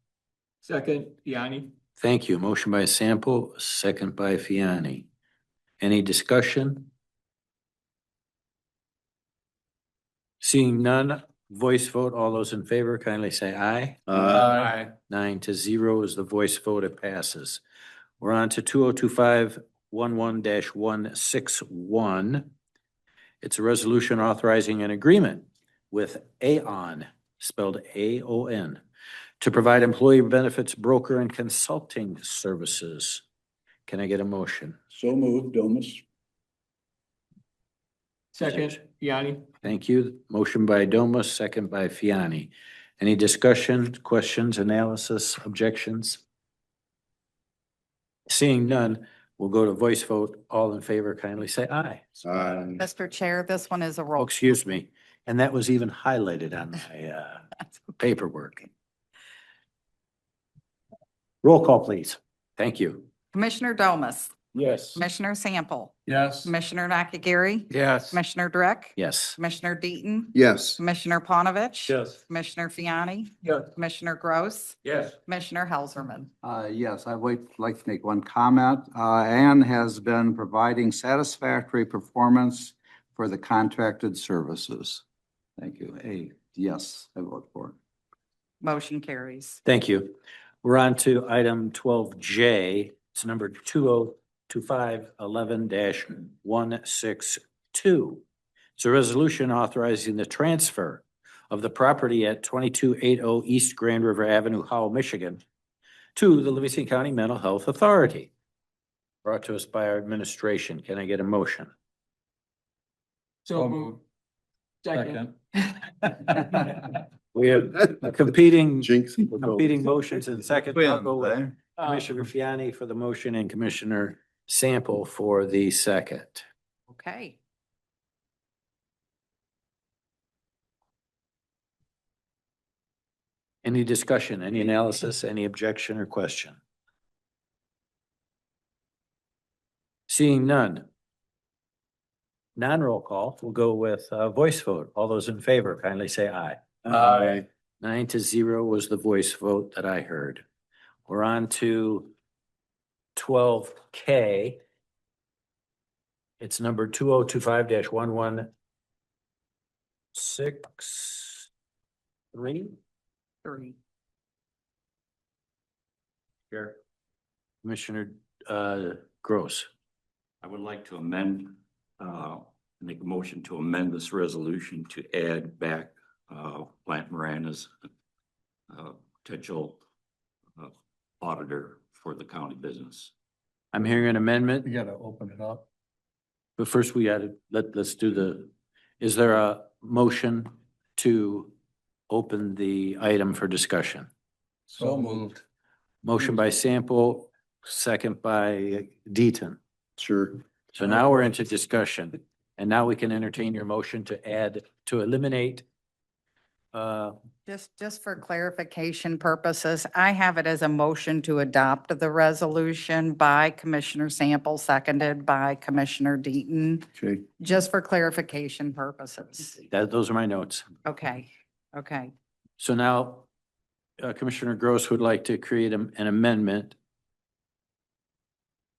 Second, Yanni. Thank you. Motion by Sample, second by Fiani. Any discussion? Seeing none, voice vote. All those in favor kindly say aye. Aye. 9-0 is the voice vote. It passes. We're on to 2025-11161. It's a resolution authorizing an agreement with Aon, spelled A-O-N, to provide employee benefits broker and consulting services. Can I get a motion? So moved, Domas. Second, Yanni. Thank you. Motion by Domas, second by Fiani. Any discussion, questions, analysis, objections? Seeing none, we'll go to voice vote. All in favor kindly say aye. Aye. Mr. Chair, this one is a Oh, roll. excuse me. And that was even highlighted on my paperwork. Roll call, please. Thank you. Commissioner Domas, Yes. Commissioner Sample, Yes. Commissioner Nakagiri, Yes. Commissioner Dreck, Yes. Commissioner Deaton, Yes. Commissioner Panovich. Yes. Commissioner Fiani, Yes. Commissioner Gross, Yes. Commissioner Helserman. Yes, I would like to make one comment. Ann has been providing satisfactory performance for the contracted services. Thank you. Yes, I vote for it. Motion carries. Thank you. We're on to item 12J. It's number 2025-11-162. It's a resolution authorizing the transfer of the property at 2280 East Grand River Avenue, Howell, Michigan, to the Livingston County Mental Health Authority. Brought to us by our administration. Can I get a motion? So moved. Second. We have a competing Jinx. motions and second. I'll go with Commissioner Fiani for the motion and Commissioner Sample for the second. Okay. Any discussion, any analysis, any objection or question? Seeing none. Non-roll call, we'll go with voice vote. All those in favor, kindly say aye. Aye. 9-0 was the voice vote that I heard. We're on to 12K. It's number 2025-116. Three. Sure. Commissioner Gross. I would like to amend, make a motion to amend this resolution to add back, Plant Moran as potential auditor for the county business. I'm hearing an amendment, You gotta open it up. but first we gotta, let's do is there a motion to open the item for discussion? So moved. Motion by Sample, second by Deaton. Sure. So now we're into discussion, and now we can entertain your motion to eliminate. Just for clarification purposes, I have it as a motion to adopt the resolution by Commissioner Sample, seconded by Commissioner Deaton, Okay. just for clarification purposes. Those are my notes. Okay, okay. So now Commissioner Gross would like to create an amendment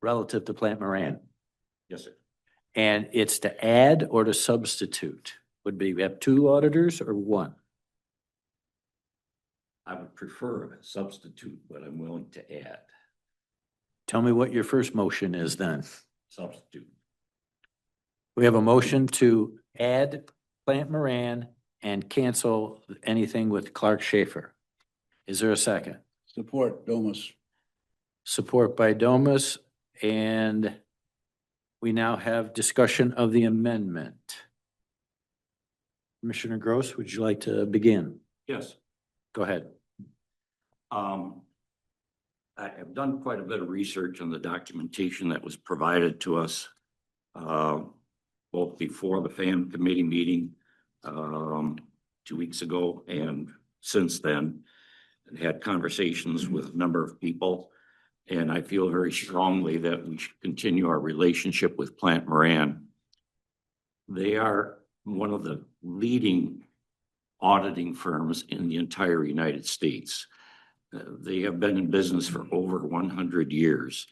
relative to Plant Moran. Yes, sir. And it's to add or to substitute? Would be, we have two auditors or one? I would prefer a substitute, but I'm willing to add Tell me what your first motion is then. substitute. We have a motion to add Plant Moran and cancel anything with Clark Schaefer. Is there a second? Support, Domas. Support by Domas, and we now have discussion of the amendment. Commissioner Gross, would you like to begin? Yes. Go ahead. I have done quite a bit of research on the documentation that was provided to us, both before the FAM committee meeting, 2 weeks ago, and since then, and had conversations with a number of people. And I feel very strongly that we should continue our relationship with Plant Moran. They are one of the leading auditing firms in the entire United States. They have been in business for over 100 years.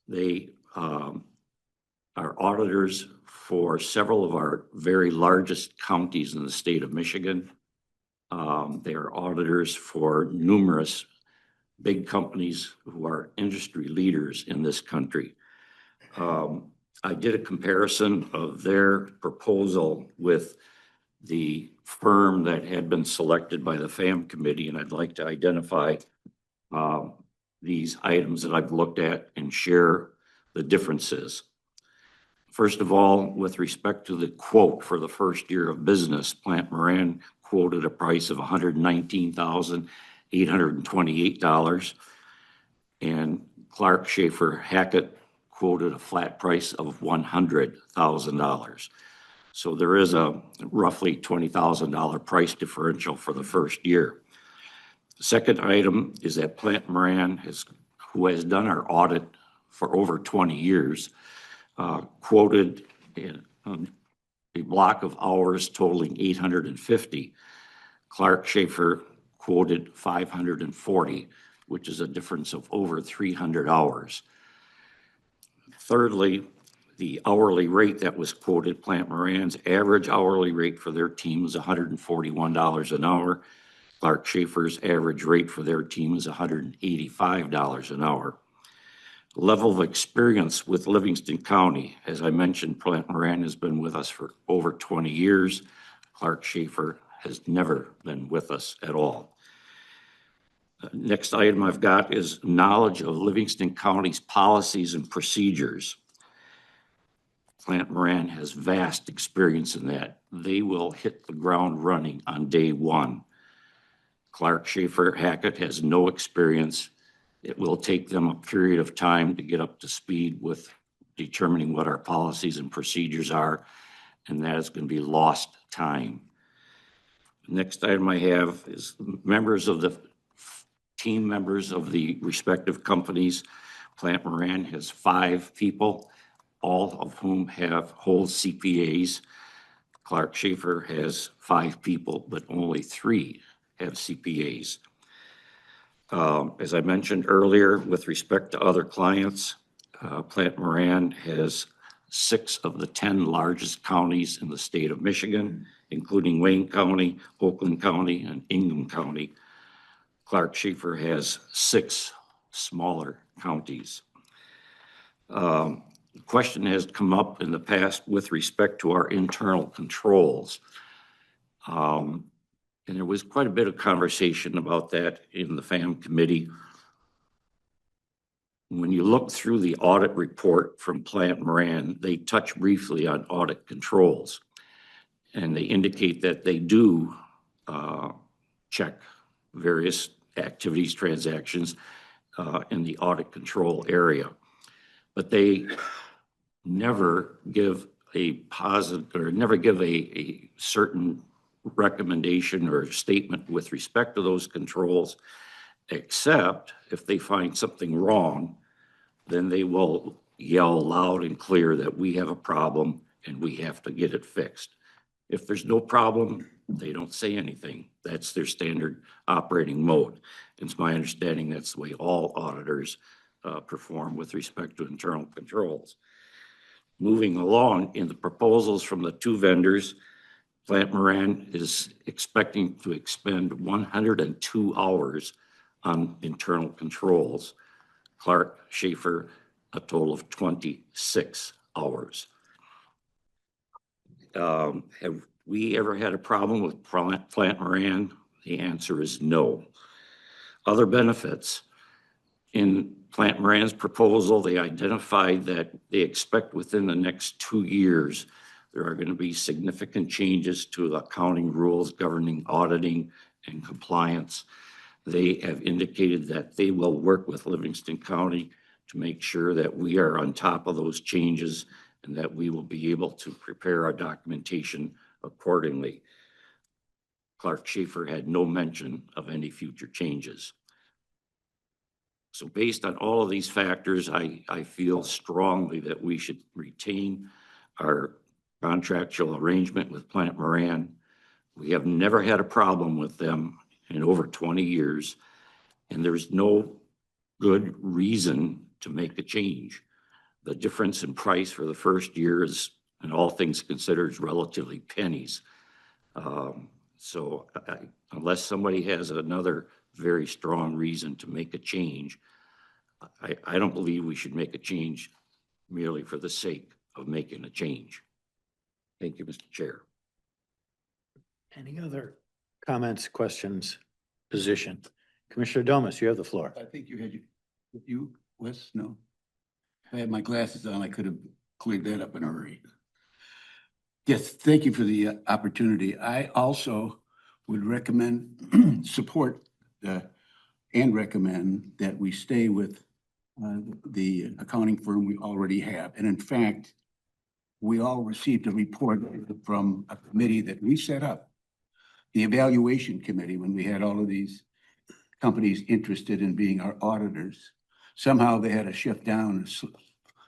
They are auditors for several of our very largest counties in the state of Michigan. They are auditors for numerous big companies who are industry leaders in this country. I did a comparison of their proposal with the firm that had been selected by the FAM committee, and I'd like to identify these items that I've looked at and share the differences. First of all, with respect to the quote for the first year of business, Plant Moran quoted a price of $119,828, and Clark Schaefer Hackett quoted a flat price of $100,000. So there is a roughly $20,000 price differential for the first year. The second item is that Plant Moran, who has done our audit for over 20 years, quoted a block of hours totaling 850. Clark Schaefer quoted 540, which is a difference of over 300 hours. Thirdly, the hourly rate that was quoted, Plant Moran's average hourly rate for their team is $141 an hour. Clark Schaefer's average rate for their team is $185 an hour. level of experience with Livingston County. As I mentioned, Plant Moran has been with us for over 20 years. Clark Schaefer has never been with us at all. Next item I've got is knowledge of Livingston County's policies and procedures. Plant Moran has vast experience in that. They will hit the ground running on day one. Clark Schaefer Hackett has no experience. It will take them a period of time to get up to speed with determining what our policies and procedures are, and that is going to be lost time. Next item I have is team members of the respective companies. Plant Moran has 5 people, all of whom hold CPAs. Clark Schaefer has 5 people, but only 3 have CPAs. As I mentioned earlier, with respect to other clients, Plant Moran has 6 of the 10 largest counties in the state of Michigan, including Wayne County, Oakland County, and Ingham County. Clark Schaefer has 6 smaller counties. The question has come up in the past with respect to our internal controls. And there was quite a bit of conversation about that in the FAM committee. When you look through the audit report from Plant Moran, they touch briefly on audit controls. And they indicate that they do check various activities, transactions in the audit control area. But they never give a positive or never give a certain recommendation or statement with respect to those controls, except if they find something wrong, then they will yell loud and clear that we have a problem and we have to get it fixed. If there's no problem, they don't say anything. That's their standard operating mode. It's my understanding that's the way all auditors perform with respect to internal controls. Moving along in the proposals from the 2 vendors, Plant Moran is expecting to expend 102 hours on internal controls. Clark Schaefer, a total of 26 hours. Have we ever had a problem with Plant Moran? The answer is no. Other benefits. In Plant Moran's proposal, they identified that they expect within the next 2 years there are going to be significant changes to the accounting rules governing auditing and compliance. They have indicated that they will work with Livingston County to make sure that we are on top of those changes and that we will be able to prepare our documentation accordingly. Clark Schaefer had no mention of any future changes. So based on all of these factors, I feel strongly that we should retain our contractual arrangement with Plant Moran. We have never had a problem with them in over 20 years, and there's no good reason to make a change. The difference in price for the first year is, in all things considered, is relatively pennies. Unless somebody has another very strong reason to make a change, I don't believe we should make a change merely for the sake of making a change. Thank you, Mr. Chair. Any other comments, questions, position? Commissioner Domas, you have the floor. I think you, Wes, no? If I had my glasses on, I could have cleared that up in a hurry. Yes, thank you for the opportunity. I also would recommend, support and recommend that we stay with the accounting firm we already have. And in fact, we all received a report from a committee that we set up, the evaluation committee, when we had all of these companies interested in being our auditors. Somehow they had to shift down and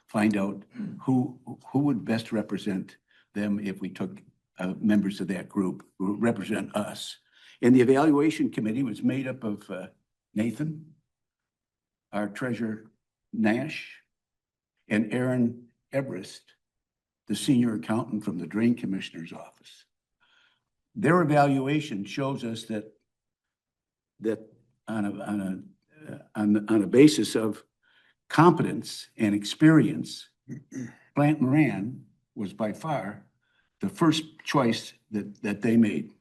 find out who would best represent them if we took members of that group who represent us. And the evaluation committee was made up of Nathan, our treasurer Nash, and Aaron Everest, the senior accountant from the Drain Commissioner's office. Their evaluation shows us that on a basis of competence and experience, Plant Moran was by far the first choice that they made.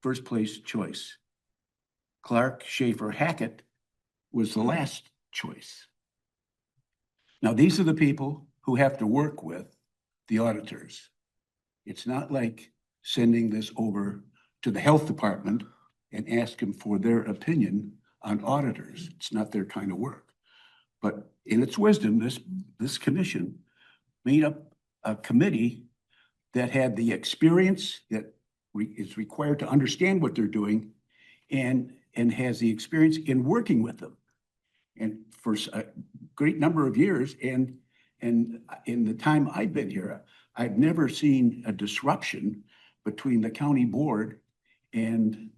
First place choice. Clark, Schaefer, Hackett was the last choice. Now, these are the people who have to work with the auditors. It's not like sending this over to the health department and ask them for their opinion on auditors. It's not their kind of work. But in its wisdom, this commission made up a committee that had the experience that is required to understand what they're doing and has the experience in working with them. And for a great number of years, and in the time I've been here, I've never seen a disruption between the county board and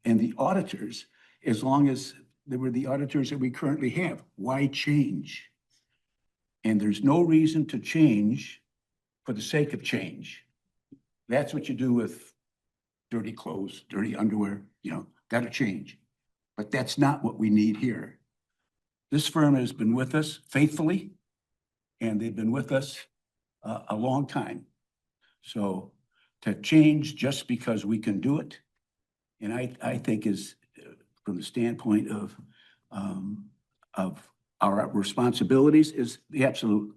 the auditors, as long as they were the auditors that we currently have. Why change? And there's no reason to change for the sake of change. That's what you do with dirty clothes, dirty underwear, gotta change. But that's not what we need here. This firm has been with us faithfully, and they've been with us a long time. So to change just because we can do it, and I think is from the standpoint of our responsibilities, is the absolute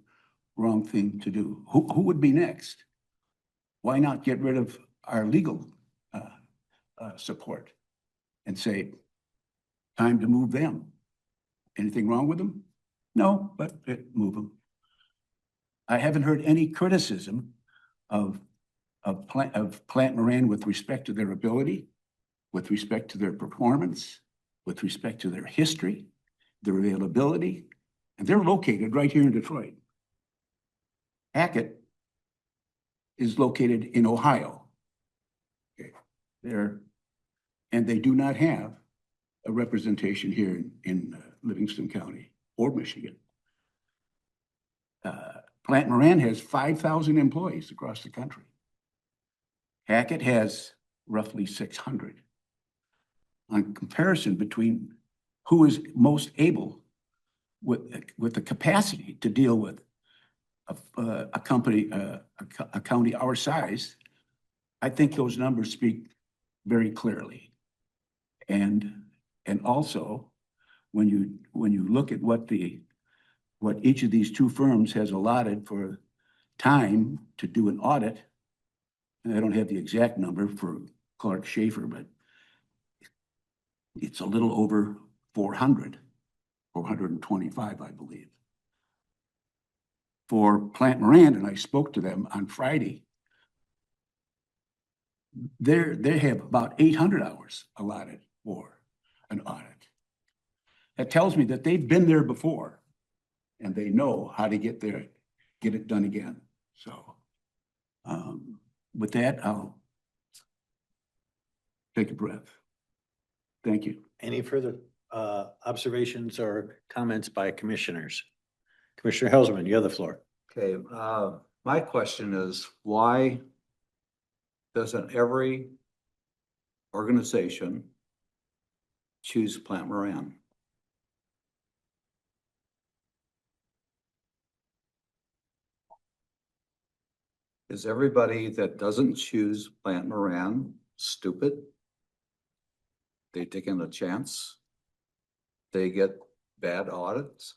wrong thing to do. Who would be next? Why not get rid of our legal support and say, time to move them? Anything wrong with them? No, but move them. I haven't heard any criticism of Plant Moran with respect to their ability, with respect to their performance, with respect to their history, their availability, and they're located right here in Detroit. Hackett is located in Ohio. Okay. And they do not have a representation here in Livingston County or Michigan. Plant Moran has 5,000 employees across the country. Hackett has roughly 600. On comparison between who is most able with the capacity to deal with a company, a county our size, I think those numbers speak very clearly. And also, when you look at what each of these two firms has allotted for time to do an audit, and I don't have the exact number for Clark Schaefer, but it's a little over 425, I believe. For Plant Moran, and I spoke to them on Friday, they have about 800 hours allotted for an audit. That tells me that they've been there before and they know how to get it done again. So with that, I'll take a breath. Thank you. Any further observations or comments by commissioners? Commissioner Helserman, you have the floor. Okay, my question is, why doesn't every organization choose Plant Moran? Is everybody that doesn't choose Plant Moran stupid? They taking a chance? They get bad audits?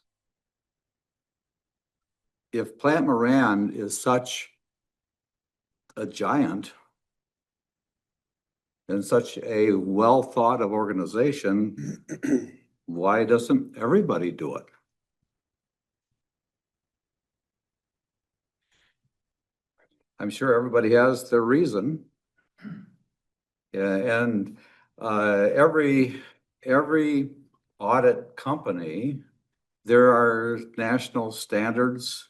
If Plant Moran is such a giant and such a well thought of organization, why doesn't everybody do it? I'm sure everybody has their reason. And every audit company, there are national standards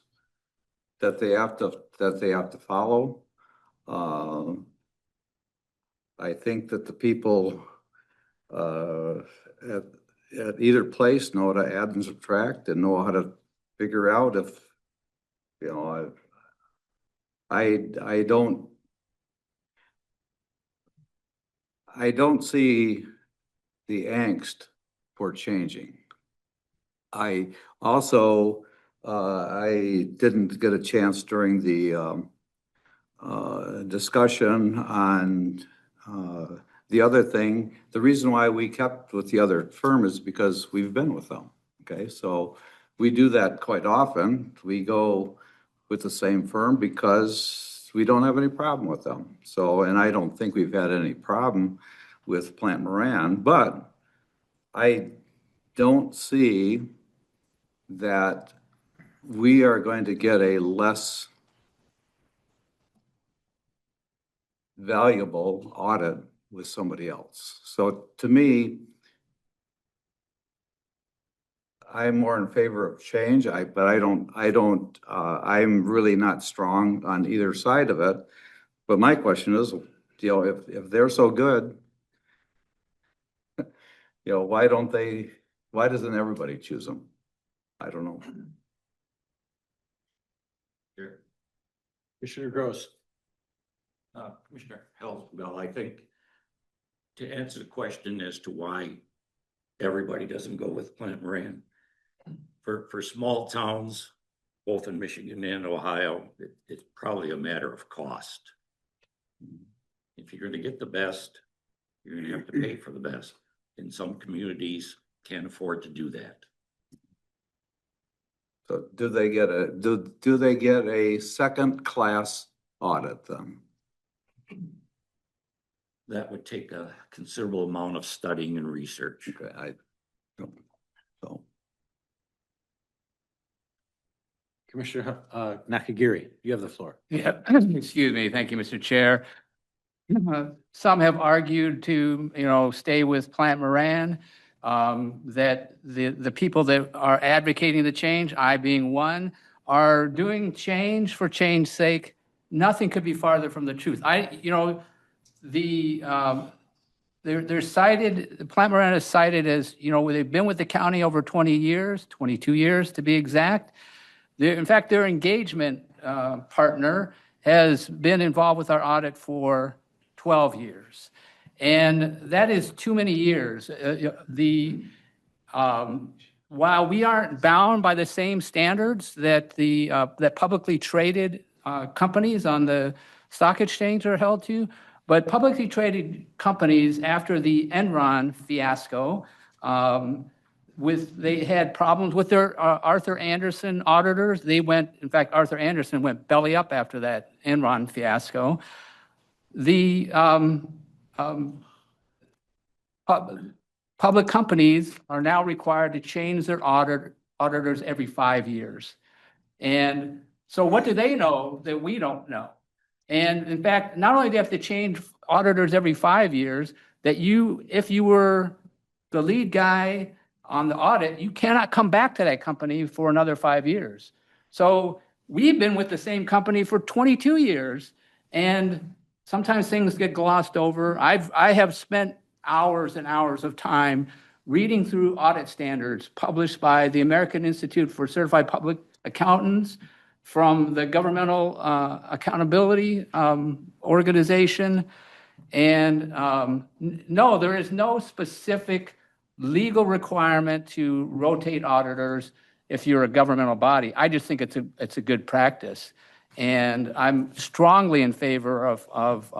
that they have to follow. I think that the people at either place know how to add and subtract and know how to figure out if, I don't see the angst for changing. I also, I didn't get a chance during the discussion on the other thing. The reason why we kept with the other firm is because we've been with them. Okay, so we do that quite often. We go with the same firm because we don't have any problem with them. So, and I don't think we've had any problem with Plant Moran, but I don't see that we are going to get a less valuable audit with somebody else. So to me, I'm more in favor of change, but I'm really not strong on either side of it. But my question is, if they're so good, why doesn't everybody choose them? I don't know. Commissioner Gross. Commissioner Well, I think to answer the question as to why everybody doesn't go with Plant Moran, for small towns, both in Michigan and Ohio, it's probably a matter of cost. If you're going to get the best, you're going to have to pay for the best. And some communities can't afford to do that. So do they get a second class audit then? That would take a considerable amount of studying and research. Okay, so. Commissioner Nakagiri, you have the floor. Yeah, excuse me. Thank you, Mr. Chair. Some have argued to, stay with Plant Moran, that the people that are advocating the change, I being one, are doing change for change's sake. Nothing could be farther from the truth. They're cited, Plant Moran is cited as, they've been with the county over 20 years, 22 years to be exact. In fact, their engagement partner has been involved with our audit for 12 years. And that is too many years. While we aren't bound by the same standards that that publicly traded companies on the stock exchange are held to, but publicly traded companies after the Enron fiasco, they had problems with their Arthur Andersen auditors. In fact, Arthur Andersen went belly up after that Enron fiasco. The public companies are now required to change their auditors every 5 years. And so what do they know that we don't know? And in fact, not only do they have to change auditors every 5 years, that if you were the lead guy on the audit, you cannot come back to that company for another 5 years. So we've been with the same company for 22 years, and sometimes things get glossed over. I have spent hours and hours of time reading through audit standards published by the American Institute for Certified Public Accountants, from the Governmental Accountability Organization. And no, there is no specific legal requirement to rotate auditors if you're a governmental body. I just think it's a good practice. And I'm strongly in favor of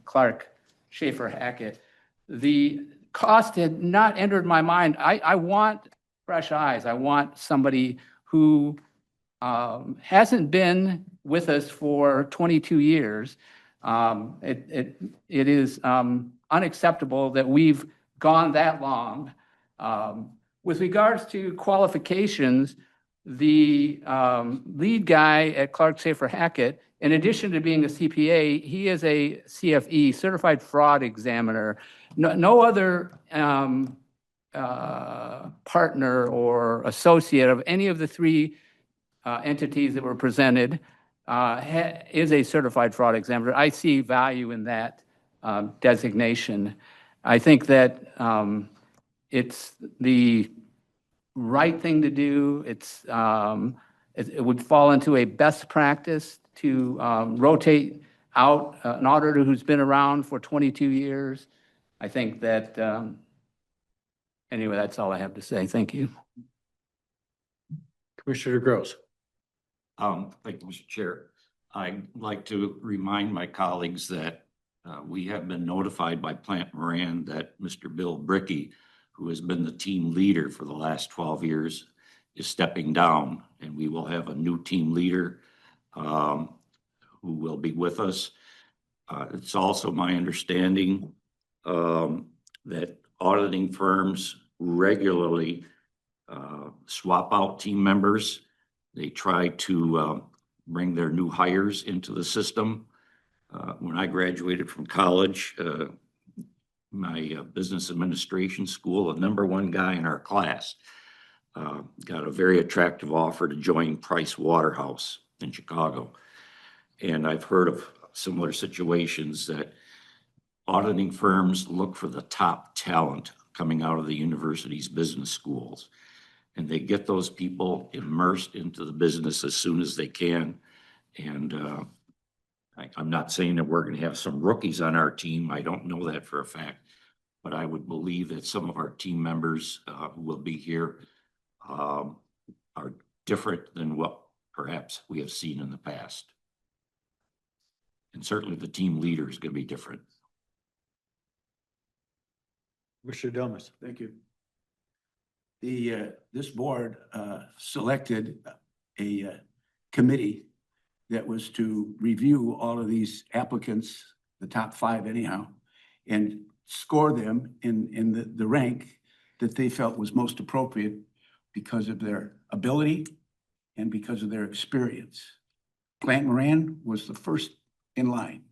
Clark Schaefer Hackett. The cost had not entered my mind. I want fresh eyes. I want somebody who hasn't been with us for 22 years. It is unacceptable that we've gone that long. With regards to qualifications, the lead guy at Clark Schaefer Hackett, in addition to being a CPA, he is a CFE, Certified Fraud Examiner. No other partner or associate of any of the three entities that were presented is a certified fraud examiner. I see value in that designation. I think that it's the right thing to do. It would fall into a best practice to rotate out an auditor who's been around for 22 years. I think that, anyway, that's all I have to say. Thank you. Commissioner Gross. Thank you, Mr. Chair. I'd like to remind my colleagues that we have been notified by Plant Moran that Mr. Bill Bricky, who has been the team leader for the last 12 years, is stepping down, and we will have a new team leader who will be with us. It's also my understanding that auditing firms regularly swap out team members. They try to bring their new hires into the system. When I graduated from college, my business administration school, the #1 guy in our class, got a very attractive offer to join Price Waterhouse in Chicago. And I've heard of similar situations that auditing firms look for the top talent coming out of the university's business schools. And they get those people immersed into the business as soon as they can. And I'm not saying that we're going to have some rookies on our team. I don't know that for a fact. But I would believe that some of our team members who will be here are different than what perhaps we have seen in the past. And certainly the team leader is going to be different. Commissioner Domas. Thank you. This board selected a committee that was to review all of these applicants, the top 5 anyhow, and score them in the rank that they felt was most appropriate because of their ability and because of their experience. Plant Moran was the first in line,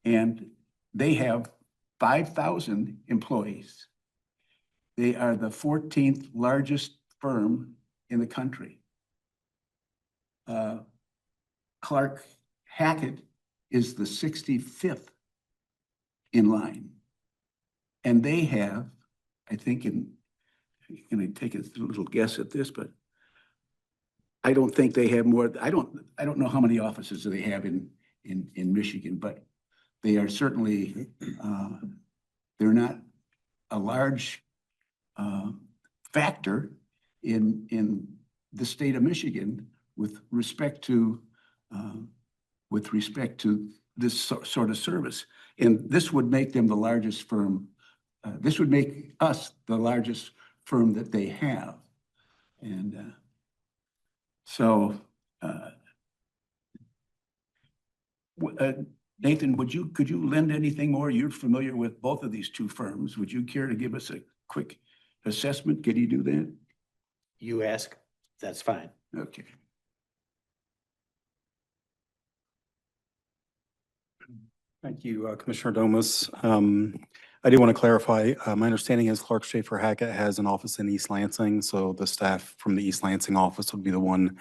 and they have 5,000 employees. They are the 14th largest firm in the country. Clark Hackett is the 65th in line. And they have, I think, I'm going to take a little guess at this, but I don't think they have more. I don't know how many offices they have in Michigan, but they are certainly, they're not a large factor in the state of Michigan with respect to this sort of service. And this would make them the largest firm. This would make us the largest firm that they have. And so, Nathan, could you lend anything more? You're familiar with both of these two firms. Would you care to give us a quick assessment? Can you do that? You ask, that's fine. Okay. Thank you, Commissioner Domas. I do want to clarify, my understanding is Clark Schaefer Hackett has an office in East Lansing, so the staff from the East Lansing office would be the one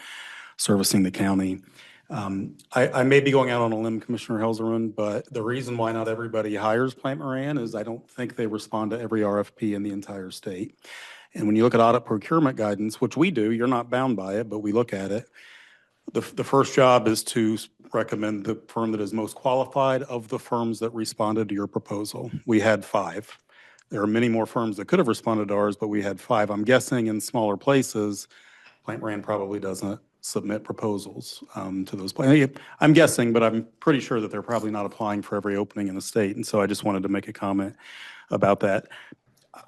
servicing the county. I may be going out on a limb, Commissioner Helserman, but the reason why not everybody hires Plant Moran is I don't think they respond to every RFP in the entire state. And when you look at audit procurement guidance, which we do, you're not bound by it, but we look at it. The first job is to recommend the firm that is most qualified of the firms that responded to your proposal. We had 5. There are many more firms that could have responded to ours, but we had 5. I'm guessing in smaller places, Plant Moran probably doesn't submit proposals to those places. I'm guessing, but I'm pretty sure that they're probably not applying for every opening in the state. And so I just wanted to make a comment about that.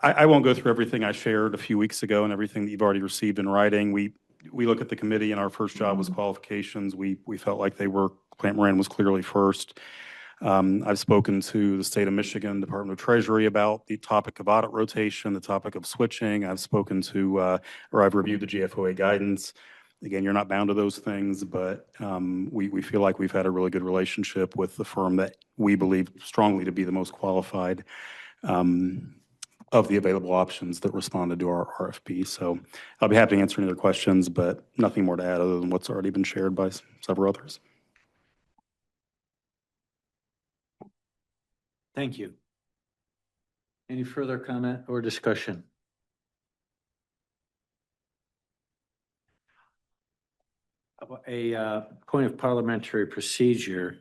I won't go through everything I shared a few weeks ago and everything that you've already received in writing. We look at the committee and our first job was qualifications. We felt like Plant Moran was clearly first. I've spoken to the state of Michigan Department of Treasury about the topic of audit rotation, the topic of switching. I've spoken to, or I've reviewed the GFOA guidance. Again, you're not bound to those things, but we feel like we've had a really good relationship with the firm that we believe strongly to be the most qualified of the available options that responded to our RFP. So I'll be happy to answer any other questions, but nothing more to add other than what's already been shared by several others. Thank you. Any further comment or discussion? A point of parliamentary procedure,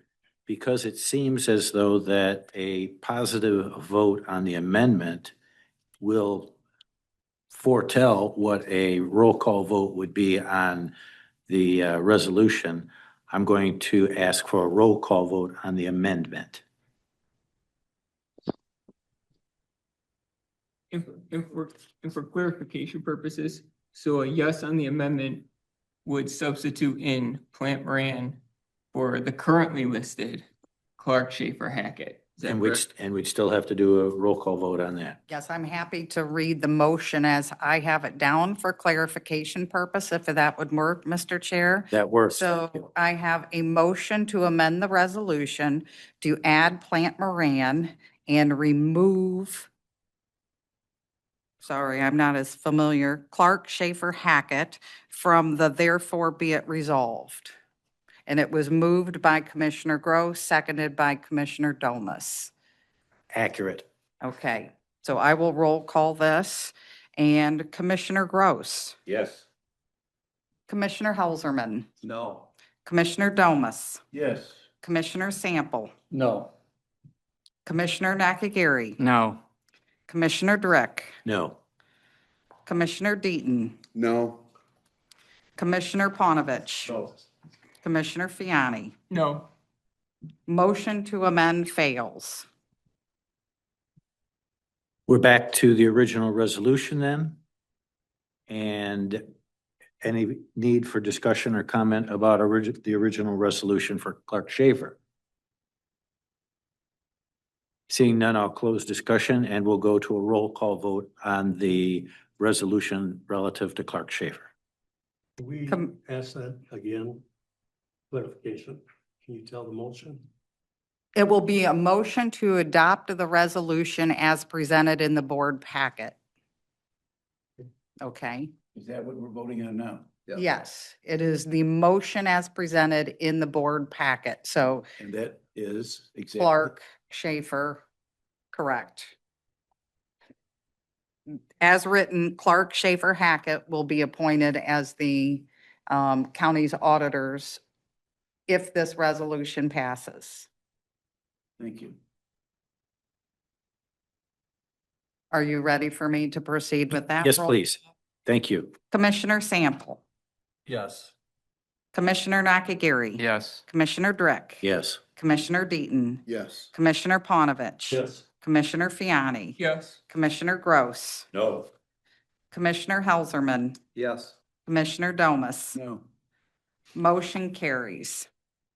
because it seems as though that a positive vote on the amendment will foretell what a roll call vote would be on the resolution, I'm going to ask for a roll call vote on the amendment. And for clarification purposes, so a yes on the amendment would substitute in Plant Moran for the currently listed Clark Schaefer Hackett. Is that correct? And we'd still have to do a roll call vote on that. Yes, I'm happy to read the motion as I have it down for clarification purpose, if that would work, Mr. Chair. That works. So I have a motion to amend the resolution to add Plant Moran and remove, sorry, I'm not as familiar, Clark Schaefer Hackett from the therefore be it resolved. And it was moved by Commissioner Gross, seconded by Commissioner Domas. Accurate. Okay, so I will roll call this. And Commissioner Gross, Yes. Commissioner Helserman, No. Commissioner Domas, Yes. Commissioner Sample, No. Commissioner Nakagiri, No. Commissioner Drick, No. Commissioner Deaton, No. Commissioner Panovich, No. Commissioner Fiani. No. Motion to amend fails. We're back to the original resolution then. And any need for discussion or comment about the original resolution for Clark Schaefer? Seeing none, I'll close discussion and we'll go to a roll call vote on the resolution relative to Clark Schaefer. Can we ask that again? Clarification. Can you tell the motion? It will be a motion to adopt the resolution as presented in the board packet. Okay, Is that what we're voting on now? yes, it is the motion as presented in the board packet. So And that is exactly. Clark Schaefer, correct. As written, Clark Schaefer Hackett will be appointed as the county's auditors if this resolution passes. Thank you. Are you ready for me to proceed with that? Yes, roll? please. Thank you. Commissioner Sample, Yes. Commissioner Nakagiri. Yes. Commissioner Drick. Yes. Commissioner Deaton. Yes. Commissioner Panovich. Yes. Commissioner Fiani. Yes. Commissioner Gross. No. Commissioner Helserman. Yes. Commissioner Domas. No. Motion carries.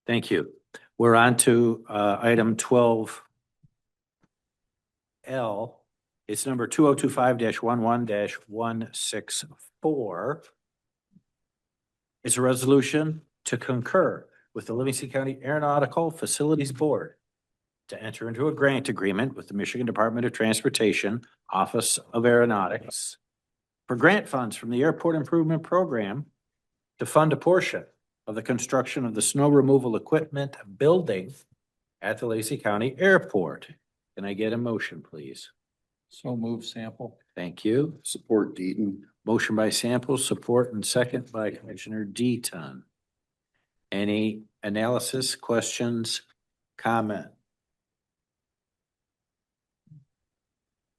Thank you. We're on to item 12L. It's number 2025-11-164. It's a resolution to concur with the Livingston County Aeronautical Facilities Board to enter into a grant agreement with the Michigan Department of Transportation, Office of Aeronautics, for grant funds from the Airport Improvement Program to fund a portion of the construction of the snow removal equipment building at the Lacey County Airport. Can I get a motion, please? So move Sample. Thank you. Support Deaton. Motion by Sample, support and second by Commissioner Deaton. Any analysis, questions, comment?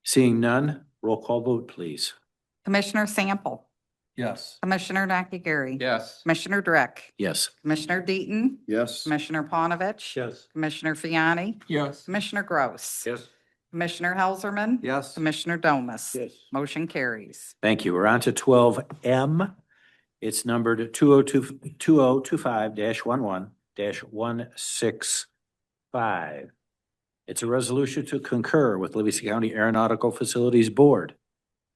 Seeing none, roll call vote, please. Commissioner Sample. Yes. Commissioner Nakagiri. Yes. Commissioner Drick. Yes. Commissioner Deaton. Yes. Commissioner Panovich. Yes. Commissioner Fiani. Yes. Commissioner Gross. Yes. Commissioner Helserman. Yes. Commissioner Domas. Yes. Motion carries. Thank you. We're on to 12M. It's numbered 2025-11-165. It's a resolution to concur with Livingston County Aeronautical Facilities Board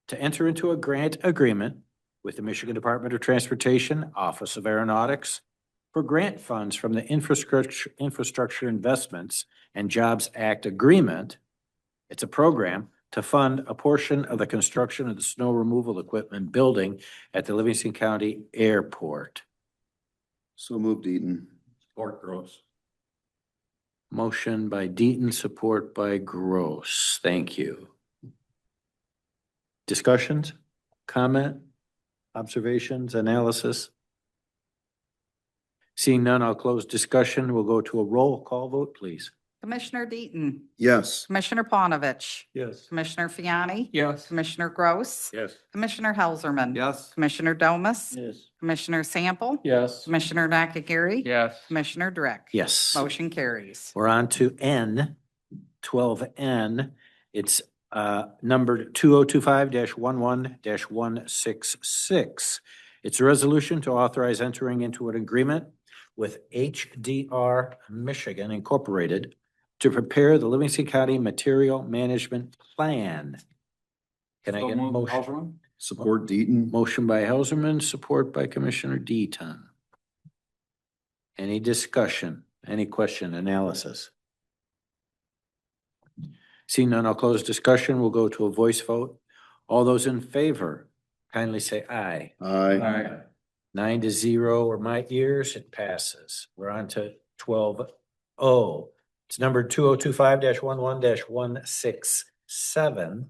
to enter into a grant agreement with the Michigan Department of Transportation, Office of Aeronautics, for grant funds from the Infrastructure Investments and Jobs Act agreement. It's a program to fund a portion of the construction of the snow removal equipment building at the Livingston County Airport. So move Deaton. Support Gross. Motion by Deaton, support by Gross. Thank you. Discussions, comment, observations, analysis? Seeing none, I'll close discussion. We'll go to a roll call vote, please. Commissioner Deaton, Yes. Commissioner Panovich, Yes. Commissioner Fiani, Yes. Commissioner Gross, Yes. Commissioner Helserman. Yes. Commissioner Domas, Yes. Commissioner Sample, Yes. Commissioner Nakagiri. Yes. Commissioner Drick. Yes. Motion carries. We're on to N, 12N. It's number 2025-11-166. It's a resolution to authorize entering into an agreement with HDR Michigan Incorporated to prepare the Livingston County Material Management Plan. Can I get a motion? Support Deaton. Motion by Helserman, support by Commissioner Deaton. Any discussion, any question, analysis? Seeing none, I'll close discussion. We'll go to a voice vote. All those in favor, kindly say aye. Aye. 9-0 or my ears, it passes. We're on to 12O. It's number 2025-11-167.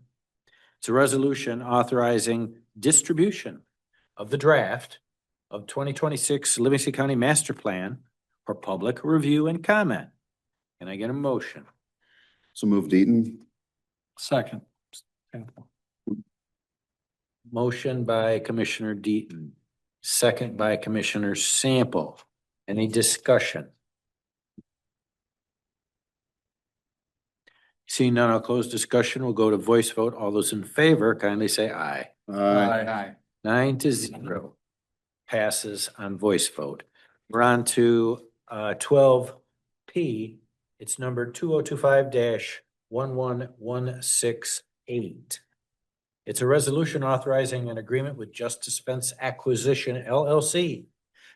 It's a resolution authorizing distribution of the draft of 2026 Livingston County Master Plan for public review and comment. Can I get a motion? So move Deaton. Second. Motion by Commissioner Deaton, second by Commissioner Sample. Any discussion? Seeing none, I'll close discussion. We'll go to voice vote. All those in favor, kindly say aye. Aye. 9-0 passes on voice vote. We're on to 12P. It's number 2025-11168. It's a resolution authorizing an agreement with Justice Fence Acquisition LLC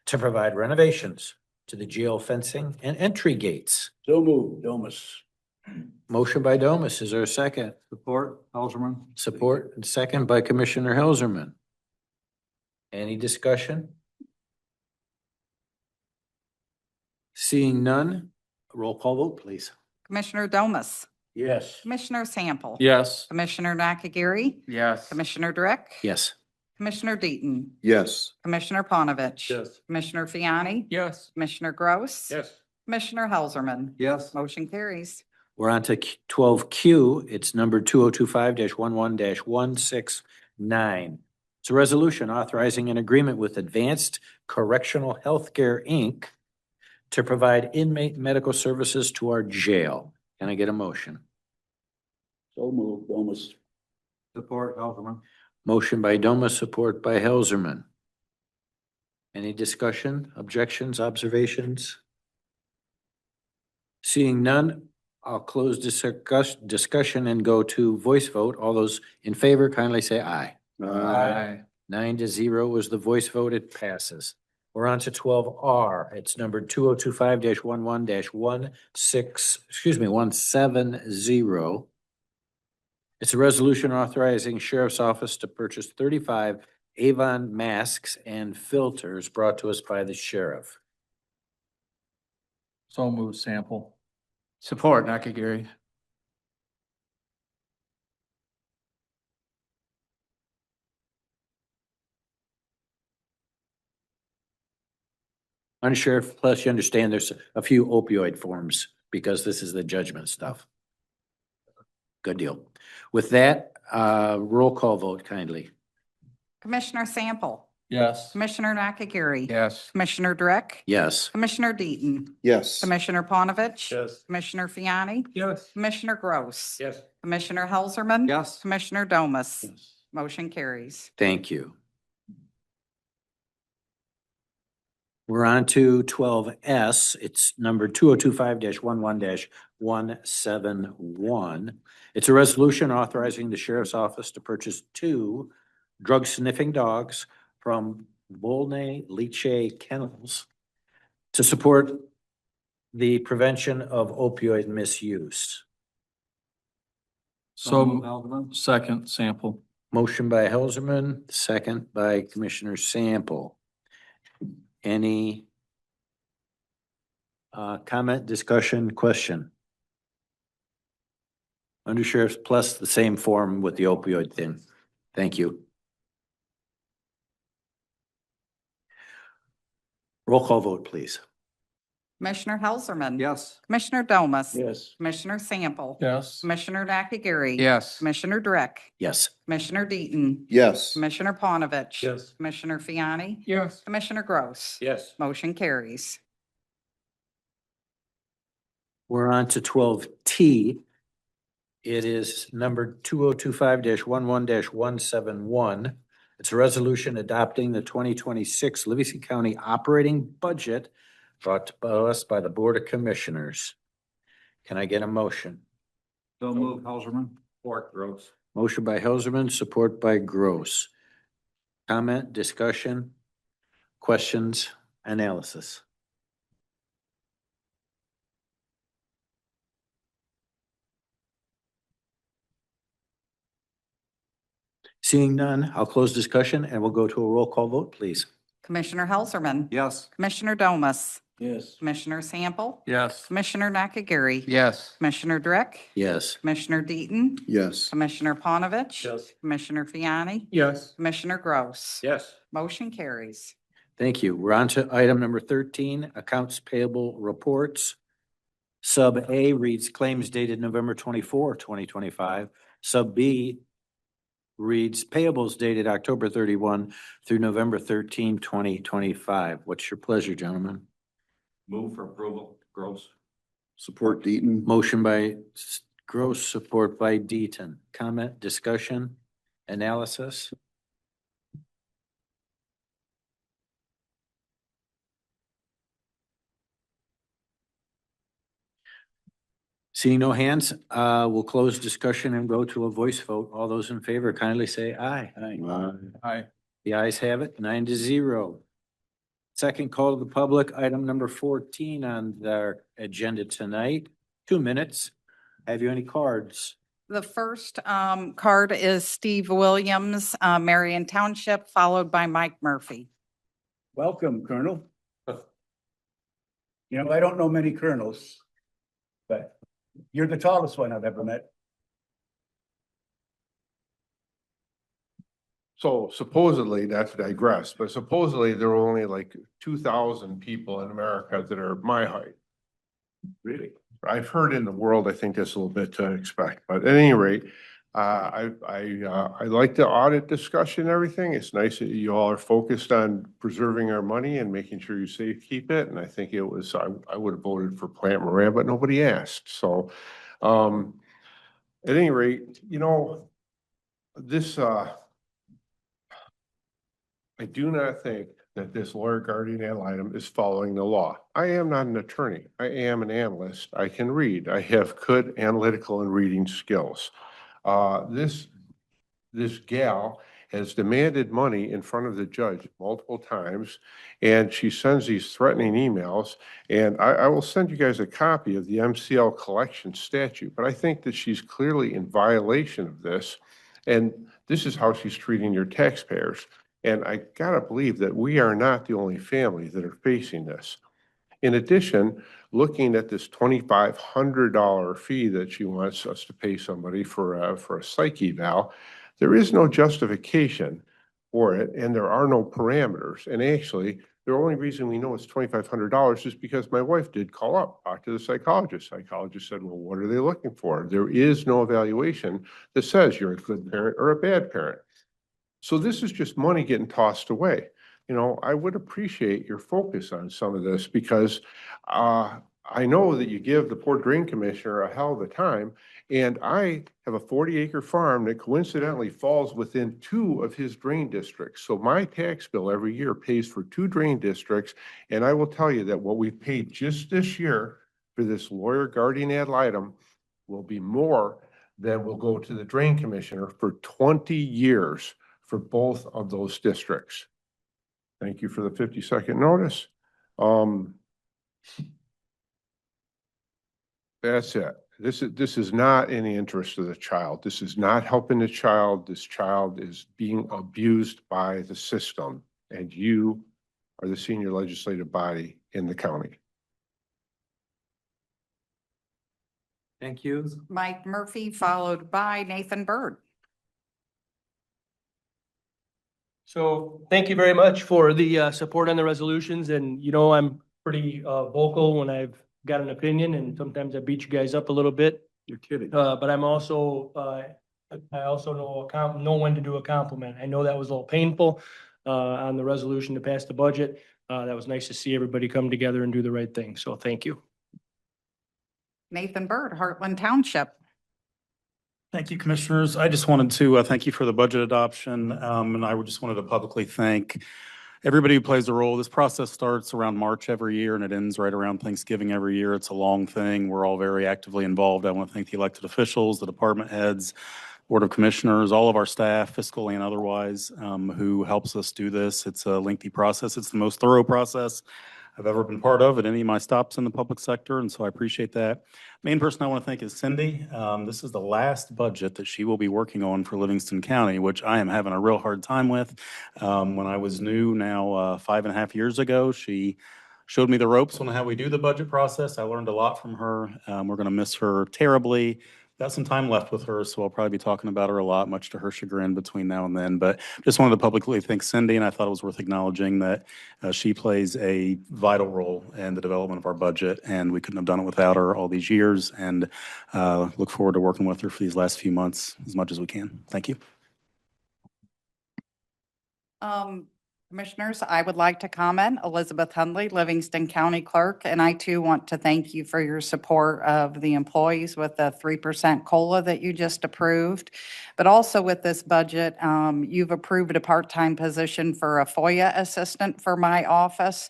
to provide renovations to the jail fencing and entry gates. So moved, Domas. Motion by Domas. Is there a second? Support, Helserman. Support and second by Commissioner Helserman. Any discussion? Seeing none, roll call vote, please. Commissioner Domas, Yes. Commissioner Sample. Yes. Commissioner Nakagiri, Yes. Commissioner Drick. Yes. Commissioner Deaton, Yes. Commissioner Panovich. Yes. Commissioner Fiani, Yes. Commissioner Gross. Yes. Commissioner Helserman. Yes. Motion carries. We're on to 12Q. It's number 2025-11-169. It's a resolution authorizing an agreement with Advanced Correctional Healthcare, Inc. to provide inmate medical services to our jail. Can I get a motion? So moved, Domas. Support, Helserman. Motion by Domas, support by Helserman. Any discussion, objections, observations? Seeing none, I'll close discussion and go to voice vote. All those in favor, kindly say aye. Aye. 9-0 was the voice vote. It passes. We're on to 12R. It's number 2025-170. It's a resolution authorizing Sheriff's Office to purchase 35 Avon masks and filters brought to us by the sheriff. So moved, Sample. Support, Nakagiri. Under Sheriff, plus you understand there's a few opioid forms because this is the judgment stuff. Good deal. With that, roll call vote kindly. Commissioner Sample, Yes. Commissioner Nakagiri. Yes. Commissioner Drick. Yes. Commissioner Deaton, Yes. Commissioner Panovich. Yes. Commissioner Fiani, Yes. Commissioner Gross. Yes. Commissioner Helserman. Yes. Commissioner Domas. Motion carries. Thank you. We're on to 12S. It's number 2025-11-171. It's a resolution authorizing the sheriff's office to purchase 2 drug sniffing dogs from Volney Leche Kennels to support the prevention of opioid misuse. So second, Sample. Motion by Helserman, second by Commissioner Sample. Any comment, discussion, question? Under Sheriff's plus the same form with the opioid thing. Thank you. Roll call vote, please. Commissioner Helserman. Yes. Commissioner Domas. Yes. Commissioner Sample. Yes. Commissioner Nakagiri. Yes. Commissioner Drick. Yes. Commissioner Deaton. Yes. Commissioner Panovich. Yes. Commissioner Fiani. Yes. Commissioner Gross. Yes. Motion carries. We're on to 12T. It is number 2025-11-171. It's a resolution adopting the 2026 Livingston County operating budget brought to us by the Board of Commissioners. Can I get a motion? So move, Helserman. Support, Gross. Motion by Helserman, support by Gross. Comment, discussion, questions, analysis. Seeing none, I'll close discussion and we'll go to a roll call vote, please. Commissioner Helserman. Yes. Commissioner Domas. Yes. Commissioner Sample. Yes. Commissioner Nakagiri. Yes. Commissioner Drick. Yes. Commissioner Deaton. Yes. Commissioner Panovich. Yes. Commissioner Fiani. Yes. Commissioner Gross. Yes. Motion carries. Thank you. We're on to item number 13, accounts payable reports. Sub A reads claims dated November 24, 2025. Sub B reads payables dated October 31 through November 13, 2025. What's your pleasure, gentlemen? Move for approval, Gross. Support Deaton. Motion by Gross, support by Deaton. Comment, discussion, analysis? Seeing no hands, we'll close discussion and go to a voice vote. All those in favor kindly say aye. Aye. The ayes have it, 9-0. Second call to the public, item number 14 on their agenda tonight. 2 minutes. Have you any cards? The first card is Steve Williams, Marion Township, followed by Mike Murphy. Welcome, Colonel. You know, I don't know many colonels, but you're the tallest one I've ever met. So supposedly, not to digress, but supposedly there are only like 2,000 people in America that are my height. Really? I've heard in the world, I think that's a little bit to expect, but at any rate, I like the audit discussion and everything. It's nice that you all are focused on preserving our money and making sure you safe keep it. And I think it was, I would have voted for Plant Moran, but nobody asked. So, at any rate, you know, this, I do not think that this lawyer guardian ad litem is following the law. I am not an attorney. I am an analyst. I can read. I have good analytical and reading skills. This gal has demanded money in front of the judge multiple times, and she sends these threatening emails. And I will send you guys a copy of the MCL collection statute, but I think that she's clearly in violation of this. And this is how she's treating your taxpayers. And I gotta believe that we are not the only family that are facing this. In addition, looking at this $2,500 fee that she wants us to pay somebody for a psych eval, there is no justification for it, and there are no parameters. And actually, the only reason we know it's $2,500 is because my wife did call up, talk to the psychologist. Psychologist said, well, what are they looking for? There is no evaluation that says you're a good parent or a bad parent. So this is just money getting tossed away. You know, I would appreciate your focus on some of this because I know that you give the Port Drain Commissioner a hell of a time, and I have a 40-acre farm that coincidentally falls within 2 of his drain districts. So my tax bill every year pays for 2 drain districts, and I will tell you that what we've paid just this year for this lawyer guardian ad litem will be more than will go to the Drain Commissioner for 20 years for both of those districts. Thank you for the 50-second notice. That's it. This is not in the interest of the child. This is not helping the child. This child is being abused by the system, and you are the senior legislative body in the county. Thank you. Mike Murphy, followed by Nathan Bird. So thank you very much for the support on the resolutions. And, you know, I'm pretty vocal when I've got an opinion, and sometimes I beat you guys up a little bit. You're kidding. But I'm also, I also know when to do a compliment. I know that was a little painful on the resolution to pass the budget. That was nice to see everybody come together and do the right thing. So thank you. Nathan Bird, Heartland Township. Thank you, Commissioners. I just wanted to thank you for the budget adoption, and I just wanted to publicly thank everybody who plays a role. This process starts around March every year, and it ends right around Thanksgiving every year. It's a long thing. We're all very actively involved. I want to thank the elected officials, the department heads, Board of Commissioners, all of our staff, fiscal and otherwise, who helps us do this. It's a lengthy process. It's the most thorough process I've ever been part of at any of my stops in the public sector, and so I appreciate that. Main person I want to thank is Cindy. This is the last budget that she will be working on for Livingston County, which I am having a real hard time with. When I was new now 5.5 years ago, she showed me the ropes on how we do the budget process. I learned a lot from her. We're going to miss her terribly. Got some time left with her, so I'll probably be talking about her a lot, much to her chagrin between now and then. But just wanted to publicly thank Cindy, and I thought it was worth acknowledging that she plays a vital role in the development of our budget, and we couldn't have done it without her all these years. And look forward to working with her for these last few months as much as we can. Thank you. Commissioners, I would like to comment. Elizabeth Hundley, Livingston County Clerk, and I too want to thank you for your support of the employees with the 3% COLA that you just approved. But also with this budget, you've approved a part-time position for a FOIA assistant for my office.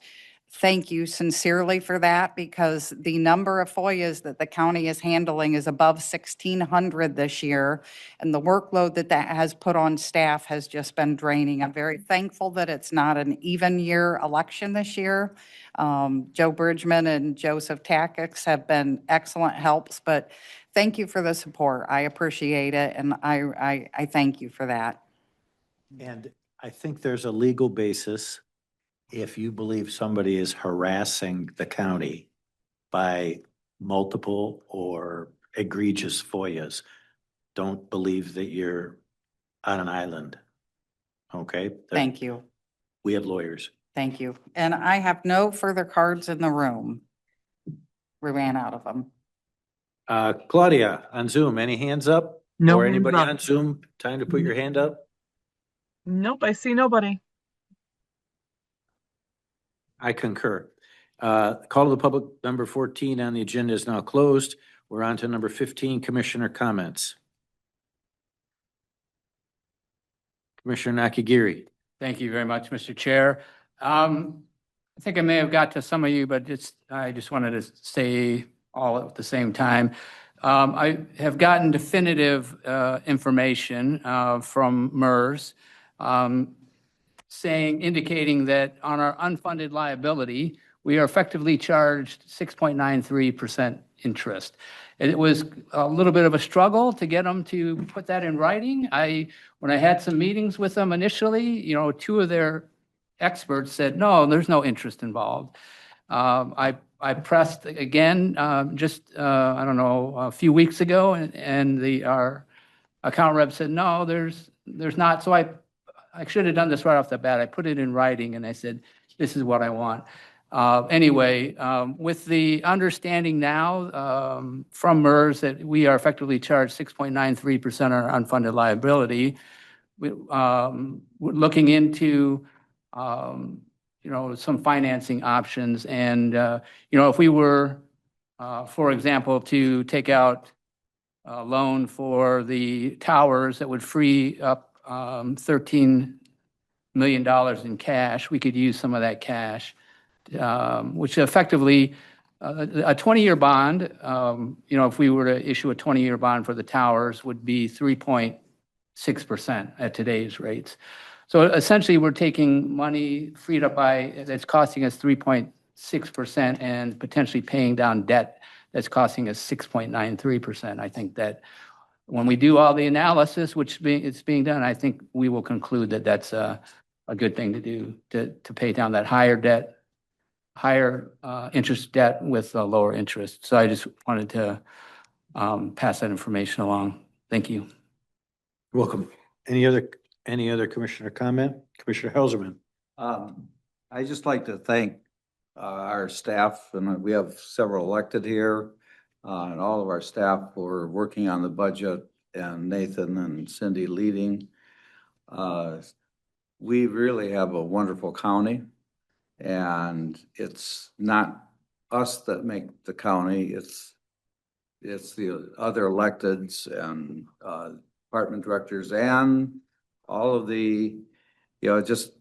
Thank you sincerely for that, because the number of FOIAs that the county is handling is above 1,600 this year, and the workload that has put on staff has just been draining. I'm very thankful that it's not an even year election this year. Joe Bridgman and Joseph Tackix have been excellent helps, but thank you for the support. I appreciate it, and I thank you for that. And I think there's a legal basis if you believe somebody is harassing the county by multiple or egregious FOIAs. Don't believe that you're on an island. Okay? Thank you. We have lawyers. Thank you. And I have no further cards in the room. We ran out of them. Claudia, on Zoom, any hands up? No Or hands anybody up. on Zoom? Time to put your hand up? Nope, I see nobody. I concur. Call to the public, number 14 on the agenda is now closed. We're on to number 15, Commissioner comments. Commissioner Nakagiri. Thank you very much, Mr. Chair. I think I may have got to some of you, but I just wanted to say all at the same time. I have gotten definitive information from MERS indicating that on our unfunded liability, we are effectively charged 6.93% interest. And it was a little bit of a struggle to get them to put that in writing. When I had some meetings with them initially, two of their experts said, no, there's no interest involved. I pressed again just, I don't know, a few weeks ago, and our account rep said, no, there's not. So I should have done this right off the bat. I put it in writing and I said, this is what I want. Anyway, with the understanding now from MERS that we are effectively charged 6.93% on our unfunded liability, we're looking into some financing options. And if we were, for example, to take out a loan for the towers that would free up $13 million in cash, we could use some of that cash, which effectively a 20-year bond, if we were to issue a 20-year bond for the towers, would be 3.6% at today's rates. So essentially, we're taking money freed up that's costing us 3.6% and potentially paying down debt that's costing us 6.93%. I think that when we do all the analysis, it's being done, I think we will conclude that that's a good thing to do, to pay down that higher interest debt with a lower interest. So I just wanted to pass that information along. Thank you. You're welcome. Any other commissioner comment? Commissioner Helserman. I just like to thank our staff, and we have several elected here, and all of our staff were working on the budget, and Nathan and Cindy leading. We really have a wonderful county, and it's not us that make the county, it's the other electeds and department directors and all of the, it just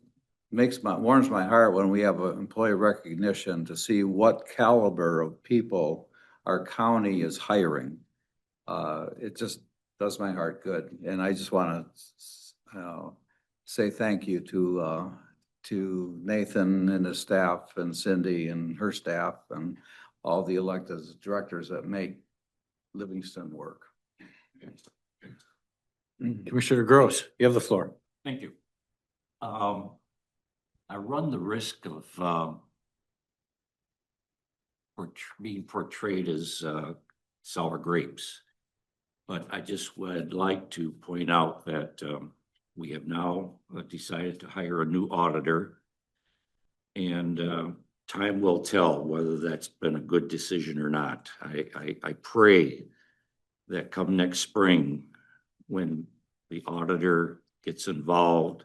warms my heart when we have an employee recognition to see what caliber of people our county is hiring. It just does my heart good. And I just want to say thank you to Nathan and his staff and Cindy and her staff and all the elected directors that make Livingston work. Commissioner Gross, you have the floor. Thank you. I run the risk of being portrayed as sour grapes. But I just would like to point out that we have now decided to hire a new auditor. And time will tell whether that's been a good decision or not. I pray that come next spring, when the auditor gets involved,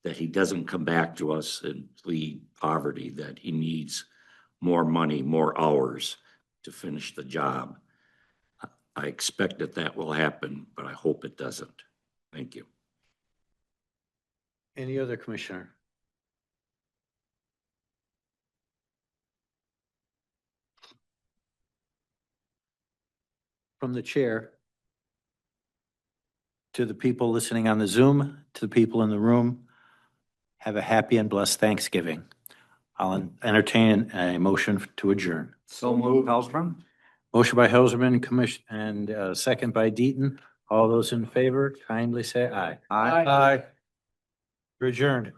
that he doesn't come back to us and plead poverty, that he needs more money, more hours to finish the job. I expect that will happen, but I hope it doesn't. Thank you. Any other commissioner? From the chair to the people listening on the Zoom, to the people in the room, have a happy and blessed Thanksgiving. I'll entertain a motion to adjourn. So moved, Hausman. Motion by Helserman, and second by Deaton. All those in favor, kindly say aye. Aye. Aye. We're adjourned.